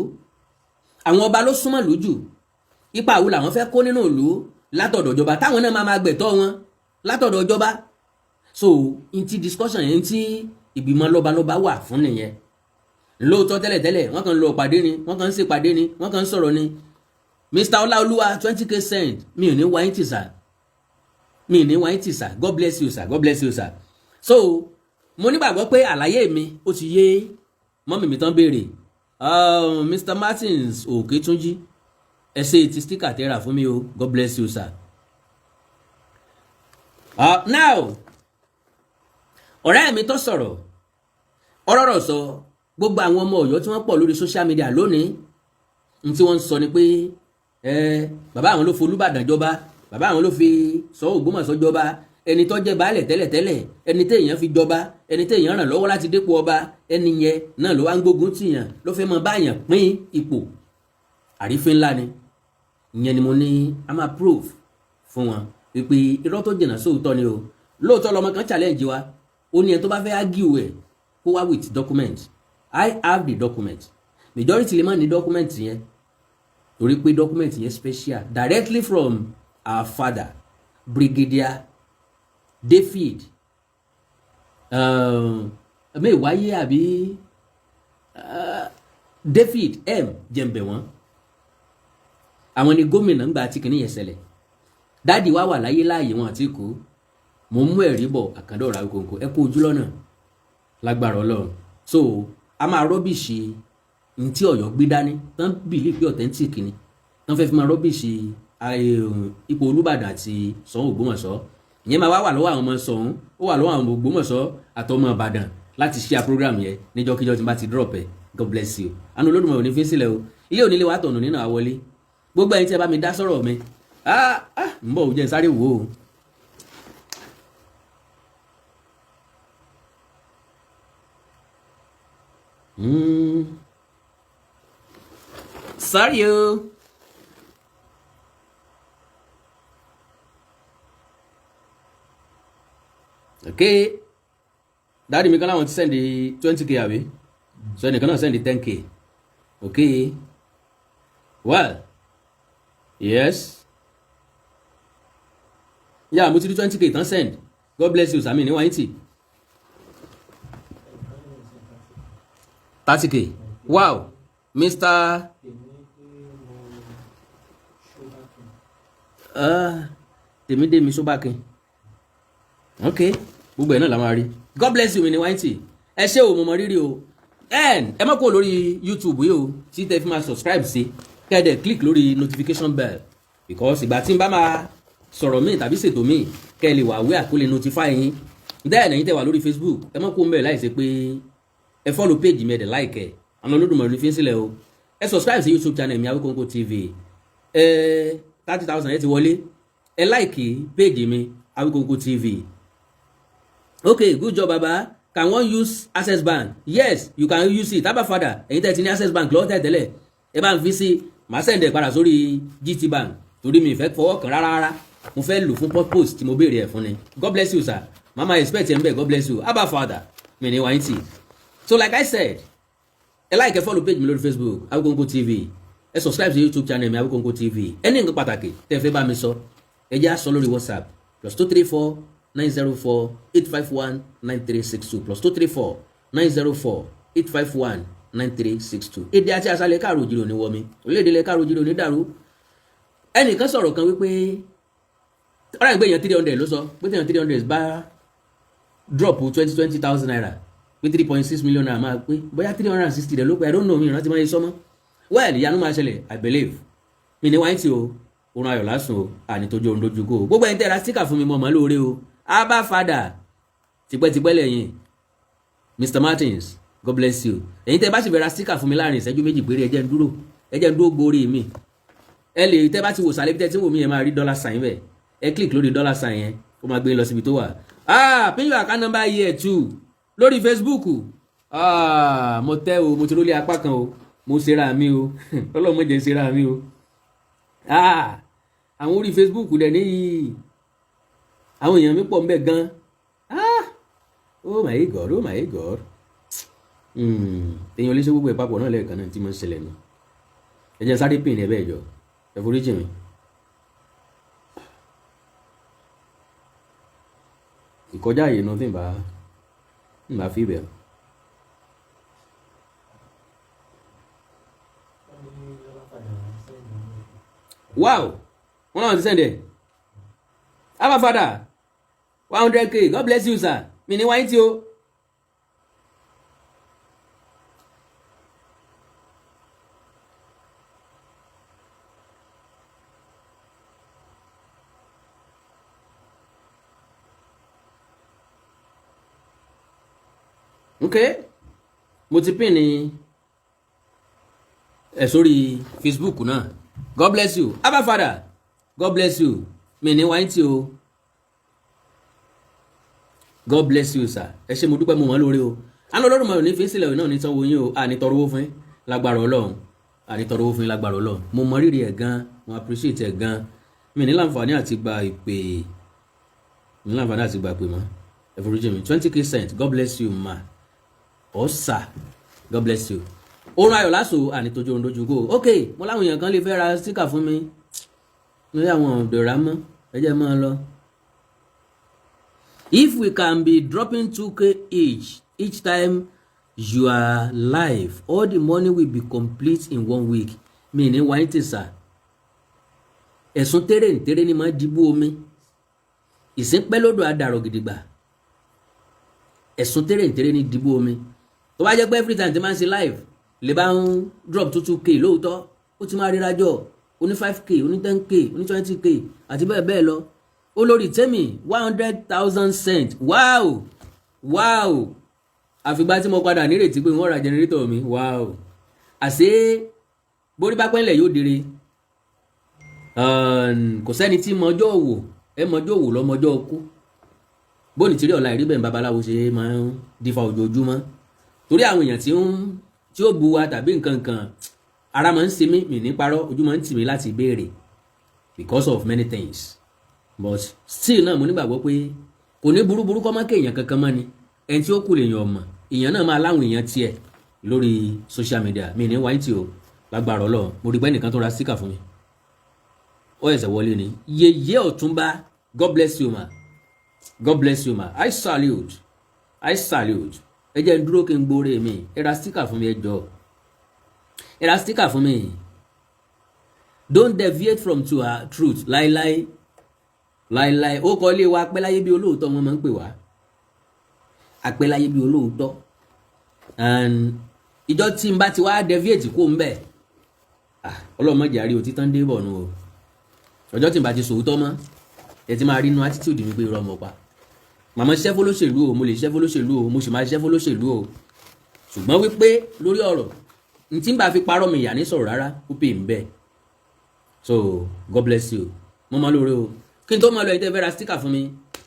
àwọn ọba ló súnmọ́ ìlú jù ipa wo làwọn fẹ́ kó nínú ìlú látọ̀dọ̀ ìjọba táwọn náà máa gbẹ̀tọ́ wọn látọ̀dọ̀ ìjọba so ntí discussion yẹn ntí ìgbìmọ̀ lọ́balọ́ba wà fún nìyẹn lóòótọ́ tẹ́lẹ̀tẹ́lẹ̀ wọ́n kàn ń lọ pàdé ni wọ́n kàn ń ṣèpàdé ni wọ́n kàn ń sọ̀rọ̀ ni Mr. Ọláolúwa 20k send mi ò ní wáyé tì sà mi ò ní wáyé tì sà God bless you sir God bless you sir so mo nígbàgbọ́ pé àlàyé mi ó ti yé mọ́mì mi tán béèrè Mr. Martins Òkètúnjí ẹ ṣe ti sticker tẹ́ra fún mi o God bless you sir. Now ọ̀rẹ́ mi tó sọ̀rọ̀ ọ̀rọ̀ sọ gbogbo àwọn ọmọ Ọ̀yọ́ tí wọ́n pọ̀ lórí social media lónìí n tí wọ́n ń sọ ni pé bàbá àwọn ló fi Olúbàdàn jọba bàbá àwọn ló fi Ṣọ̀ún Ògbómọ̀ṣọ́ jọba ẹni tó jẹ́ baálẹ̀ tẹ́lẹ̀tẹ́lẹ̀ ẹni téèyàn fi jọba ẹni téèyàn ràn lọ́wọ́ láti dépò ọba ẹni yẹn náà ló wá ń gbógun tìyàn ló fẹ́ mọ báyàn pín ipò àrífín ńlá ni ìyẹn ni mo ní a máa proof fún wọn wípé irọ́ tó jìnnà sóòótọ́ ni o lóòótọ́ lọmọ kan challenge wa ó ní ẹni tó bá fẹ́ argue ẹ̀ kó wá with document I have the document majority lè má ní document yẹn torí pé document yẹn special directly from our father Brigadier David mẹ́wàáyé àbí David M jẹ̀mbẹ̀ wọ́n àwọn ni gómìnà ńgbà tí kìnìyàn ṣẹlẹ̀ dáàdi wá wà láyé láàyè wọn àti kú mo mú ẹ̀rí bọ̀ Àkàndá Ọ̀rọ̀ Awikonko ẹ kú ojú lọ́nà lágbára Ọlọ́run so a máa rọ́bìṣì ní tí Ọ̀yọ́ gbé dání tán bìlí pé authentic ni tán fẹ́ fi máa rọ́bìṣì ipò Olúbàdàn àti Ṣọ̀ún Ògbómọ̀ṣọ́ ìyẹn máa wà lọ́wọ́ àwọn ọmọ Ṣọ̀ún ó wà lọ́wọ́ àwọn Ògbómọ̀ṣọ́ àtọmọ Ìbàdàn láti ṣe program yẹn níjọ́kíjọ́ tí n bá ti drop ẹ̀ God bless you àánú Olódùmarè ò ní fi sílẹ̀ o ilé onílé wa tọ̀nù nínú àwọlé gbogbo ẹ̀yin tí ẹ bá mi dá sọ̀rọ̀ mi ń bọ̀ òjẹ́ sáré wò ó. Sorry o. Okay. Dáàdi mi kan láwọn ti sẹ́ndì 20k àbí? So ẹnìkan náà sẹ́ndì 10k. Okay. Well. Yes. Yeah, mo ti rí 20k tán send. God bless you Sami ní wáyé tì. 30k. Wow. Mr. Tèmídémi Ṣóbákin. Okay. Gbogbo ẹ̀ náà la máa rí. God bless you mi ní wáyé tì. Ẹ ṣé o mo mọ rírì o. Ẹ má kó lórí YouTube yìí o tí tẹ fi máa subscribe sí. Kẹ́ẹ̀dẹ̀ click lórí notification bell because ìgbà tí n bá máa sọ̀rọ̀ míì tàbí ṣètò míì kẹ́ ẹ lè wà wí àkólé notify yín then ẹ̀yin tẹ́ wà lórí Facebook ẹ má kó ń bẹ̀ láì ṣe pé ẹ follow page mi ẹ̀ dẹ̀ like ẹ̀ àwọn Olódùmarè ní fi ń sílẹ̀ o ẹ subscribe sí YouTube channel mi Awikonko TV 30,000 ẹ ti wọlé ẹ like page mi Awikonko TV okay good job baba can one use Access Bank yes you can use it Abba Father ẹ̀yin tẹ́ ti ní Access Bank lọ́wọ́ tẹ́lẹ̀ ẹ bá ń fi sí màá sẹ̀ǹdẹ̀ padà sórí GT Bank torí mi fẹ́ fọwọ́ kàn rárá mo fẹ́ lò fún purpose tí mo béèrè ẹ̀ fún ni God bless you sir mama expect ẹ̀ ń bẹ̀ God bless you Abba Father mi ní wáyé tì so like I said ẹ like ẹ follow page mi lórí Facebook Awikonko TV ẹ subscribe sí YouTube channel mi Awikonko TV ẹni nǹkan pàtàkì tẹ́ fẹ́ bá mi sọ ẹ jẹ́ á sọ lórí WhatsApp +234 904 851 9362 +234 904 851 9362 èdè àti àṣàlẹ̀ káàrò òjìrò ní wọmi orílẹ̀-èdè lẹ káàrò òjìrò ní dàrú ẹnìkan sọ̀rọ̀ kan wípé ọ̀rọ̀ ìgbé èèyàn 300 ló sọ pé èèyàn 300 bá drop 20,000 naira pé 3.6 million naira máa pé bóyá 360 rẹ̀ ló pé I don't know mi ìrántí máa yẹ sọ́mọ́ well ìyanu máa ṣẹlẹ̀ I believe mi ní wáyé tí o orun ayọ̀ lásùn o àní tójú orun lójú kó o gbogbo ẹni tẹ́ra sticker fún mi mọ́ ọmọ lóore o Abba Father tipẹ́tipẹ́ lẹ́yìn Mr. Martins, God bless you. Ẹ̀yin tẹ́ bá sì fẹ́ ra sticker fún mi láàrin ìṣẹ́jú méjì péré ẹ jẹ́ n dúró gbórí mi. Ẹ lè tẹ́ bá ti wò sàlẹ̀ bí tẹ́ tí wò mí ẹ máa rí $sign bẹ́ẹ̀. Ẹ click lórí $sign yẹn ó máa gbé yín lọ síbi tó wà. Pin your account number here too lórí Facebook. Mo tẹ́ o, mo ti rólé apá kan o, mo ṣera mi o, Ọlọ́run má jẹ́ ṣera mi o. Àwọn orí Facebook dẹ̀ níyì àwọn èèyàn mi pọ̀ ń bẹ gan. Oh my God, oh my God. Èèyàn lè ṣe gbogbo ẹ̀ papọ̀ náà lẹ́ẹ̀kan náà tí mo ń ṣẹlẹ̀ nù. Ẹ jẹ́ sáré pin ẹ̀ bẹ́ẹ̀ jọ ẹ forí jì mí. Ìkọjá yìí náà tí n bá fi bẹ̀. Wow, wọ́n náà ti sẹ́ndẹ̀. Abba Father 100K, God bless you sir. Mi ní wáyé tí o. Okay, mo ti pin ní sórí Facebook náà. God bless you. Abba Father, God bless you. Mi ní wáyé tí o. God bless you sir. Ẹ ṣé mo dúpẹ́ mo mọ̀ lórí o. Àná Ọlọ́run máa ní fi sílẹ̀ náà ní sanwó yín o. Àní tọrọ owó fún yín lágbára Ọlọ́run. Àní tọrọ owó fún yín lágbára Ọlọ́run. Mo mọ rírì ẹ̀ gan, mo appreciate ẹ̀ gan. Mi ní láǹfààní àti gba ìpè. Mi ní láǹfààní àti gba ìpè mọ́. Ẹ foríjì mi. 20K cent. God bless you ma. Oh sir. God bless you. Orun ayọ̀ láṣọ àní tójú orun dojú go. Okay, mo láwọn èèyàn kan lè fẹ́ ra sticker fún mi. Ní àwọn ọ̀dọ̀rà mọ́. Ẹ jẹ́ máa lọ. If we can be dropping 2K each time you are live, all the money will be complete in 1 week. Mi ní wáyé tí sà. Ẹ̀sùn tẹ́rẹ̀ ni máa dìbò omi. Ìsínpẹ́ lọ́dọ̀ àdàrọ̀ gidigba. Ẹ̀sùn tẹ́rẹ̀ ni dìbò omi. Tó bá jẹ́ pé every time tí máa ń ṣe live lè bá ń drop 2K lóòótọ́ ó ti máa ríra jọ oní 5K oní 10K oní 20K àti bẹ́ẹ̀ bẹ́ẹ̀ lọ. Olórí Tẹ́mi 100,000 cent. Wow. Àfìgbà tí mo padà nírètí pé wọ́n ra generator mi. Wow. Àṣé borí bá pẹ́ńlẹ̀ yóò dire. Kò sẹ́ni tí mọjọ́ òwò mọjọ́ òwò lọ́mọjọ́ ọkú. Bóni tí rí ọ̀la ìrí bẹ́ẹ̀ babaláwo ṣe máa ń dífá ojoojúmọ́. Torí àwọn èèyàn tí ó bu wa tàbí nǹkan kan ara máa ń ṣe mí ní parọ́ ojú máa ń tì mí láti béèrè because of many things. But still náà mo nígbàgbọ́ pé kò ní burúburú kọ́ máa kéèyàn kankan mọ́ ni ẹni tí ó kù lèèyàn ọmọ èèyàn náà máa láwọn èèyàn tiẹ̀ lórí social media. Mi ní wáyé tí o lágbára Ọlọ́run. Mo rí pé ẹnìkan tó ra sticker fún mi ó ẹ̀sẹ̀ wọlé ni Yèyé Ọ̀túnba. God bless you ma. God bless you ma. I salute. Ẹ jẹ́ n dúró kí n gbóore mi. Ẹ ra sticker fún mi ẹ jọ̀ọ́. Ẹ ra sticker fún mi. Don't deviate from truth láíláí. Ó kọ́ ilé wa apẹ́láyé bí olóòótọ́ wọn máa ń pè wá. Apẹ́láyé bí olóòótọ́. And ìjọ tí n bá ti wá deviate kó ń bẹ̀. Ọlọ́run má jẹ́ àrí òtítọ́ ń dé bọ̀ nù o. Ọjọ́ tí n bá ti sòótọ́ mọ́ ẹ ti máa rí inú attitude mi pé irọ́ mọ̀ pa. Màmá ṣiṣẹ́ fólóṣèlú o, mo lè ṣiṣẹ́ fólóṣèlú o, mo sì máa ṣiṣẹ́ fólóṣèlú o. Ṣùgbọ́n wípé lórí ọ̀rọ̀ n tí n bá fi parọ́ mi ìyá ní sọ̀rọ̀ rárá ó pè ń bẹ̀. So God bless you. Mo máa lóore o. Kí n tó máa lọ ẹ̀yin tẹ́ fẹ́ ra sticker fún mi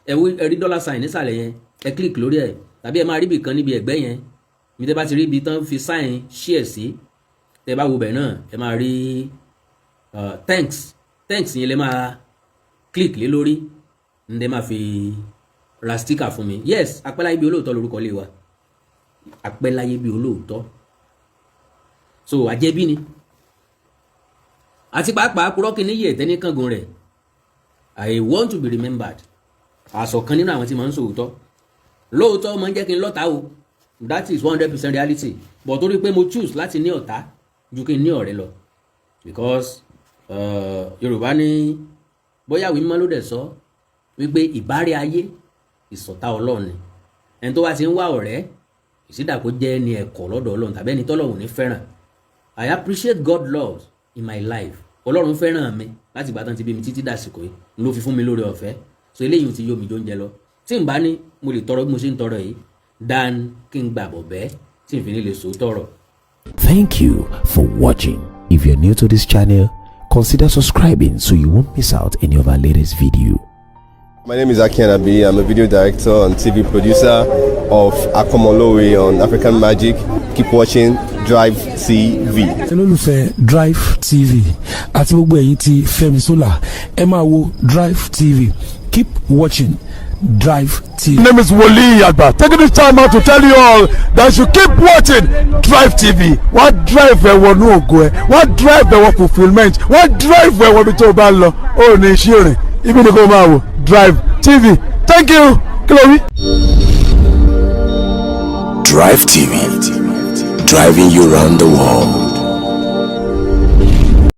ẹ rí $sign nísàlẹ̀ yẹn ẹ click lórí ẹ̀ tàbí ẹ máa rí ibì kan níbi ẹ̀gbẹ́ yẹn mi tẹ́ bá ti rí ibi tán fi sign share sí tẹ́ bá wo bẹ̀ náà ẹ máa rí thanks yẹn lẹ máa click lé lórí ń dẹ́ máa fi ra sticker fún mi. Yes, Apẹ́láyé bí olóòótọ́ lórúkọ lé wa. Apẹ́láyé bí olóòótọ́. So àjẹbí ni àti pàápàá kúrọ́kì níyì ẹ̀tẹ́ ní kángun rẹ̀. I want to be remembered. Àsọ̀kan nínú àwọn tí máa ń sòótọ́. Lóòótọ́ máa ń jẹ́ kí n lọ́ta o. That is 100% reality. But torí pé mo choose láti ní ọ̀tá ju kí n ní ọ̀rẹ́ lọ. Because Yorùbá ní bóyá ìwé mímọ́ ló dẹ̀ sọ wípé ìbárẹ́ ayé ìṣọ̀tá Ọlọ́run ni. Ẹni tó wá ti ń wá ọ̀rẹ́ ìsídà kó jẹ́ ẹni ẹ̀kọ́ lọ́dọ̀ Ọlọ́run tàbí ẹni tọ́lọ́run ní fẹ́ràn. I appreciate God love in my life. Ọlọ́run fẹ́ràn mi láti ìgbà tán ti bí mi títí dàsìkò yìí ló fi fún mi lórí ọ̀fẹ́. So eléyìí ti yó mi jó ń jẹ lọ. tí n bá ní mo lè tọrọ bí mo ṣe ń tọrọ yìí dan kí n gbàbọ̀ bẹ́ẹ̀ tí n fi ní lè sọ tọrọ. Thank you for watching. If you're new to this channel, consider subscribing so you won't miss out any of our latest video. My name is Aki Anabi. I'm a video director and TV producer of Akomolowe on African Magic. Keep watching Drive TV. olólùfẹ́ Drive TV àti gbogbo ẹ̀yin tí Fẹ́mi Sola ẹ máa wo Drive TV. Keep watching Drive TV. My name is Wole Agba. Taking this time out to tell you all that you keep watching Drive TV. What drive ẹ̀wọ̀n ní ògo ẹ̀? What drive ẹ̀wọ̀n fulfilment? What drive ẹ̀wọ̀n bí tó bá lọ? Ó ní iṣẹ́ rìn. Ibi ni kò máa wò Drive TV. Thank you. Chloe. Drive TV, driving you around the world.